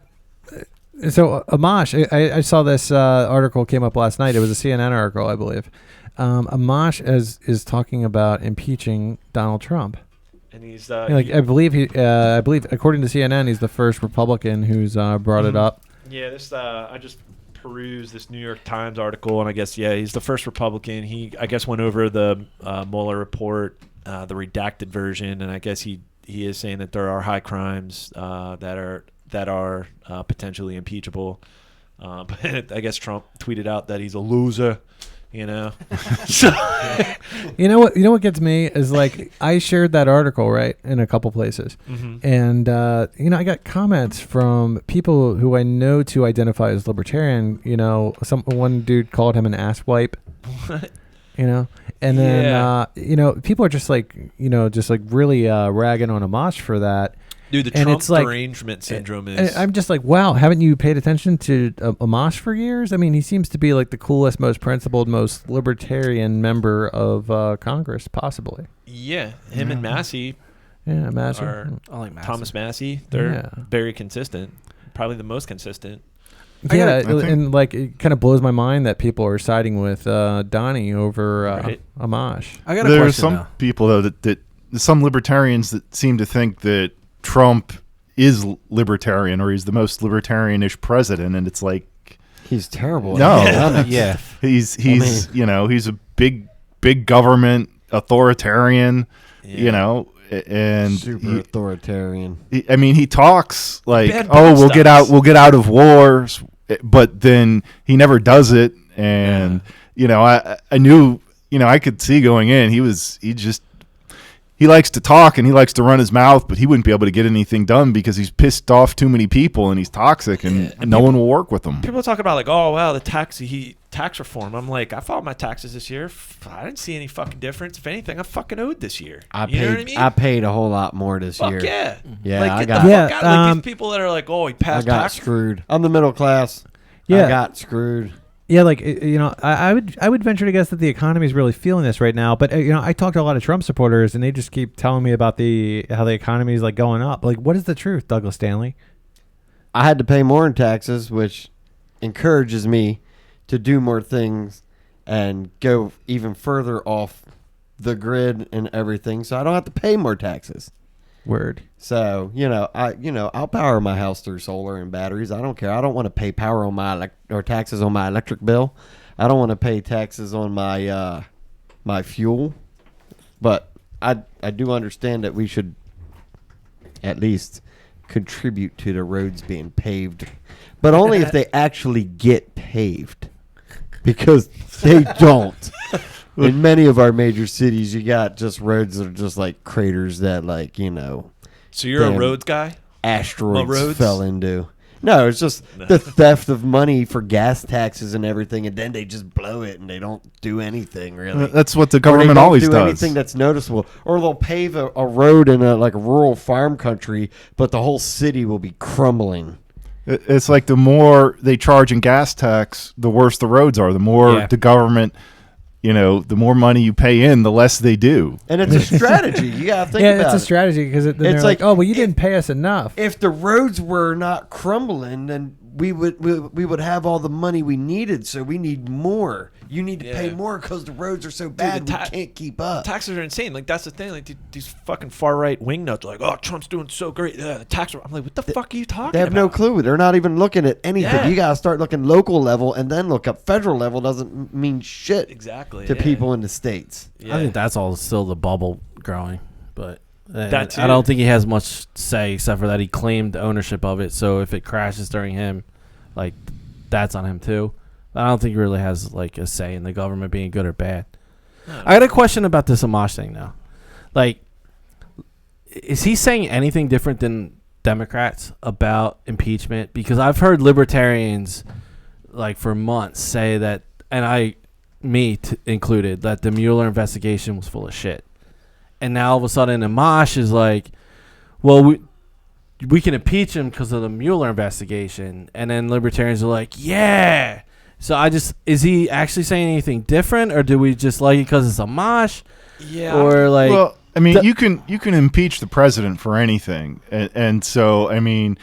Speaker 6: Amash, I saw this article came up last night. It was a CNN article, I believe. Amash is talking about impeaching Donald Trump.
Speaker 3: And he's
Speaker 6: I believe according to CNN, he's the first Republican who's brought it up.
Speaker 3: Yeah, this I just perused this New York Times article, and I guess he's the first Republican. He I guess went over the Mueller report, the redacted version, and I guess he is saying that there are high crimes that are potentially impeachable. But I guess Trump tweeted out that he's a loser. You know,
Speaker 6: you know what gets me is like I shared that article right in a couple places, and I got comments from people who I know to identify as libertarian. You know, one dude called him an ass wipe. You know, and then people are just like really ragging on Amash for that.
Speaker 3: Dude, the Trump derangement syndrome is...
Speaker 6: I'm just like, wow, haven't you paid attention to Amash for years? I mean, he seems to be like the coolest, most principled, most libertarian member of Congress, possibly.
Speaker 3: Yeah, him and Massey.
Speaker 6: Yeah, Massey.
Speaker 4: I like Massey.
Speaker 3: Thomas Massey. They're very consistent. Probably the most consistent.
Speaker 6: Yeah, and like it kind of blows my mind that people are siding with Donnie over Amash.
Speaker 4: I got a question.
Speaker 5: There are some people, though, that some libertarians that seem to think that Trump is libertarian, or he's the most libertarianish president, and it's like
Speaker 1: he's terrible.
Speaker 5: No,
Speaker 4: yeah,
Speaker 5: he's a big government authoritarian, and
Speaker 1: super authoritarian.
Speaker 5: He talks like, we'll get out of wars, but then he never does it, and I knew, I could see going in, he likes to talk and he likes to run his mouth, but he wouldn't be able to get anything done because he's pissed off too many people and he's toxic and no one will work with him.
Speaker 3: People talk about like, oh, wow, the tax reform. I'm like, I filed my taxes this year. I didn't see any fucking difference. If anything, I fucking owed this year.
Speaker 1: I paid a whole lot more this year.
Speaker 3: Yeah.
Speaker 1: Yeah,
Speaker 3: like,
Speaker 1: I
Speaker 3: get the fuck out. Like these people that are like, oh, he passed tax.
Speaker 1: Screwed. I'm the middle class.
Speaker 6: Yeah.
Speaker 1: I got screwed.
Speaker 6: Yeah, like I would venture to guess that the economy is really feeling this right now. But I talk to a lot of Trump supporters, and they just keep telling me about how the economy is like going up. Like, what is the truth, Douglas Stanley?
Speaker 1: I had to pay more in taxes, which encourages me to do more things and go even further off the grid and everything, so I don't have to pay more taxes.
Speaker 6: Word.
Speaker 1: So, I'll power my house through solar and batteries. I don't care. I don't want to pay power on my or taxes on my electric bill. I don't want to pay taxes on my my fuel. But I do understand that we should at least contribute to the roads being paved, but only if they actually get paved, because they don't. In many of our major cities, you got just roads that are just like craters that, like,
Speaker 3: So you're a roads guy?
Speaker 1: Asteroids fell into. No, it's just the theft of money for gas taxes and everything, and then they just blow it and they don't do anything really.
Speaker 5: That's what the government always does.
Speaker 1: Anything that's noticeable, or they'll pave a road in a rural farm country, but the whole city will be crumbling.
Speaker 5: It's like the more they charge in gas tax, the worse the roads are. The more the government the more money you pay in, the less they do.
Speaker 1: And it's a strategy. You gotta think
Speaker 6: Yeah,
Speaker 1: about
Speaker 6: it's
Speaker 1: it.
Speaker 6: a strategy because they're
Speaker 1: It's
Speaker 6: like,
Speaker 1: like,
Speaker 6: oh, well, you didn't pay us enough.
Speaker 1: If the roads were not crumbling, then we would have all the money we needed. So we need more. You need to pay
Speaker 3: Yeah.
Speaker 1: more because the roads are so bad we can't keep up.
Speaker 3: Taxes are insane. Like that's the thing. Like these fucking far right wing nuts are like, oh, Trump's doing so great. The tax. I'm like, what the fuck are you talking about?
Speaker 1: They have no clue. They're not even looking at anything.
Speaker 3: Yeah.
Speaker 1: You gotta start looking local level and then look up. Federal level doesn't mean shit
Speaker 3: Exactly.
Speaker 1: to
Speaker 3: yeah.
Speaker 1: people in the states.
Speaker 3: Yeah.
Speaker 4: I think that's all still the bubble growing, but
Speaker 3: That too.
Speaker 4: I don't think he has much say except for that he claimed ownership of it. So if it crashes during him, like that's on him too. I don't think he really has like a say in the government being good or bad. I got a question about this Amash thing now. Like, is he saying anything different than Democrats about impeachment? Because I've heard libertarians, like for months, say that, and included, that the Mueller investigation was full of shit. And now all of a sudden, Amash is like, well, we can impeach him because of the Mueller investigation. And then libertarians are like, yeah. So is he actually saying anything different, or do we just like it because it's Amash?
Speaker 3: Yeah.
Speaker 4: Or like,
Speaker 5: Well, I mean, you can impeach the president for anything, and so I mean,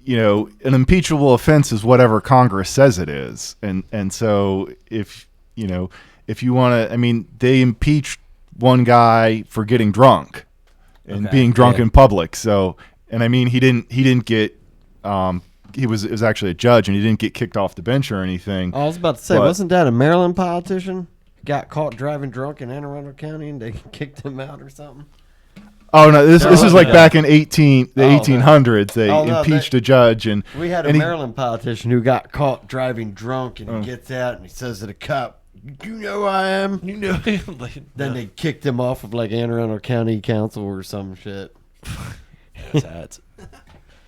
Speaker 5: an impeachable offense is whatever Congress says it is, and so if you want to, I mean, they impeached one guy for getting drunk and being drunk in public. So, and I mean, he didn't get it was actually a judge, and he didn't get kicked off the bench or anything.
Speaker 1: I was about to say, wasn't that a Maryland politician? Got caught driving drunk in Anne Arundel County and they kicked him out or something?
Speaker 5: Oh no, this is like
Speaker 1: no.
Speaker 5: back in 1800s. They impeached a judge, and
Speaker 1: we had a Maryland politician who got caught driving drunk, and he gets out and he says to the cop, "You know who I am."
Speaker 3: You know.
Speaker 1: Then they kicked him off of like Anne Arundel County Council or some shit.
Speaker 3: Sad.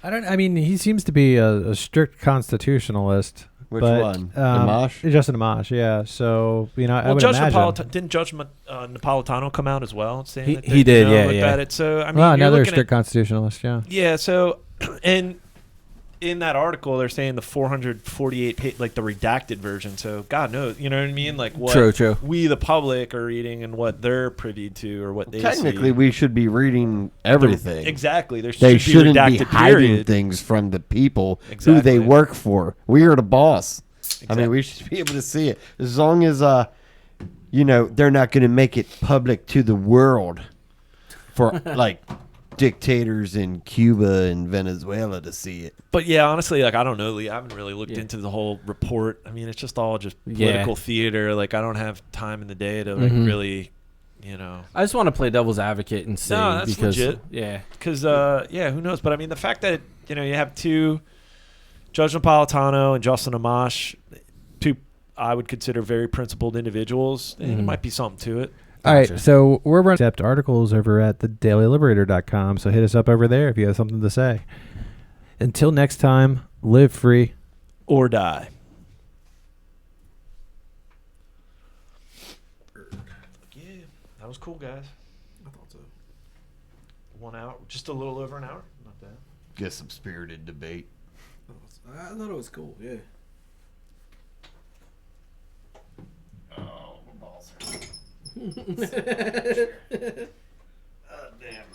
Speaker 6: I mean, he seems to be a strict constitutionalist.
Speaker 1: Which
Speaker 6: but,
Speaker 1: one? Amash?
Speaker 6: Justin Amash, yeah. So, I would
Speaker 3: Judge
Speaker 6: imagine.
Speaker 3: didn't Judge Napolitano come out as well saying that
Speaker 4: he did, yeah,
Speaker 3: looked
Speaker 4: yeah.
Speaker 3: at it. So I mean,
Speaker 6: Well,
Speaker 3: you're
Speaker 6: another
Speaker 3: looking
Speaker 6: strict constitutionalist, yeah.
Speaker 3: Yeah. So, and in that article, they're saying the 448 page, like the redacted version. So God knows, you know what I mean? Like what
Speaker 4: True.
Speaker 3: we, the public, are reading and what they're privy to or what they
Speaker 1: Technically,
Speaker 3: see.
Speaker 1: we should be reading everything.
Speaker 3: Exactly. There
Speaker 1: They
Speaker 3: should
Speaker 1: shouldn't
Speaker 3: be
Speaker 1: be
Speaker 3: redacted
Speaker 1: hiding
Speaker 3: period.
Speaker 1: things from the people who
Speaker 3: Exactly.
Speaker 1: they work for. We are the boss. I mean,
Speaker 3: Exactly.
Speaker 1: we should be able to see it. As long as, they're not going to make it public to the world for, like, dictators in Cuba and Venezuela to see it.
Speaker 3: But yeah, honestly, like I don't know, Lee. I haven't really looked into the whole report. I mean, it's just all just political theater. Like I don't have time in the day to like really,
Speaker 4: I just want to play devil's advocate and see.
Speaker 3: No, that's
Speaker 4: because,
Speaker 3: legit.
Speaker 4: Yeah.
Speaker 3: Because who knows? But I mean, the fact that you have two, Judge Napolitano and Justin Amash, two I would consider very principled individuals, and it might be something to it.
Speaker 6: All right, so we're running accept articles over at thedailyliberator.com, so hit us up over there if you have something to say. Until next time, live free
Speaker 3: Or die. Yeah, that was cool, guys. I thought so. 1 hour, just a little over an hour. Not bad.
Speaker 1: Get some spirited debate.
Speaker 4: I thought it was cool, yeah.
Speaker 1: Oh, my balls. Damn.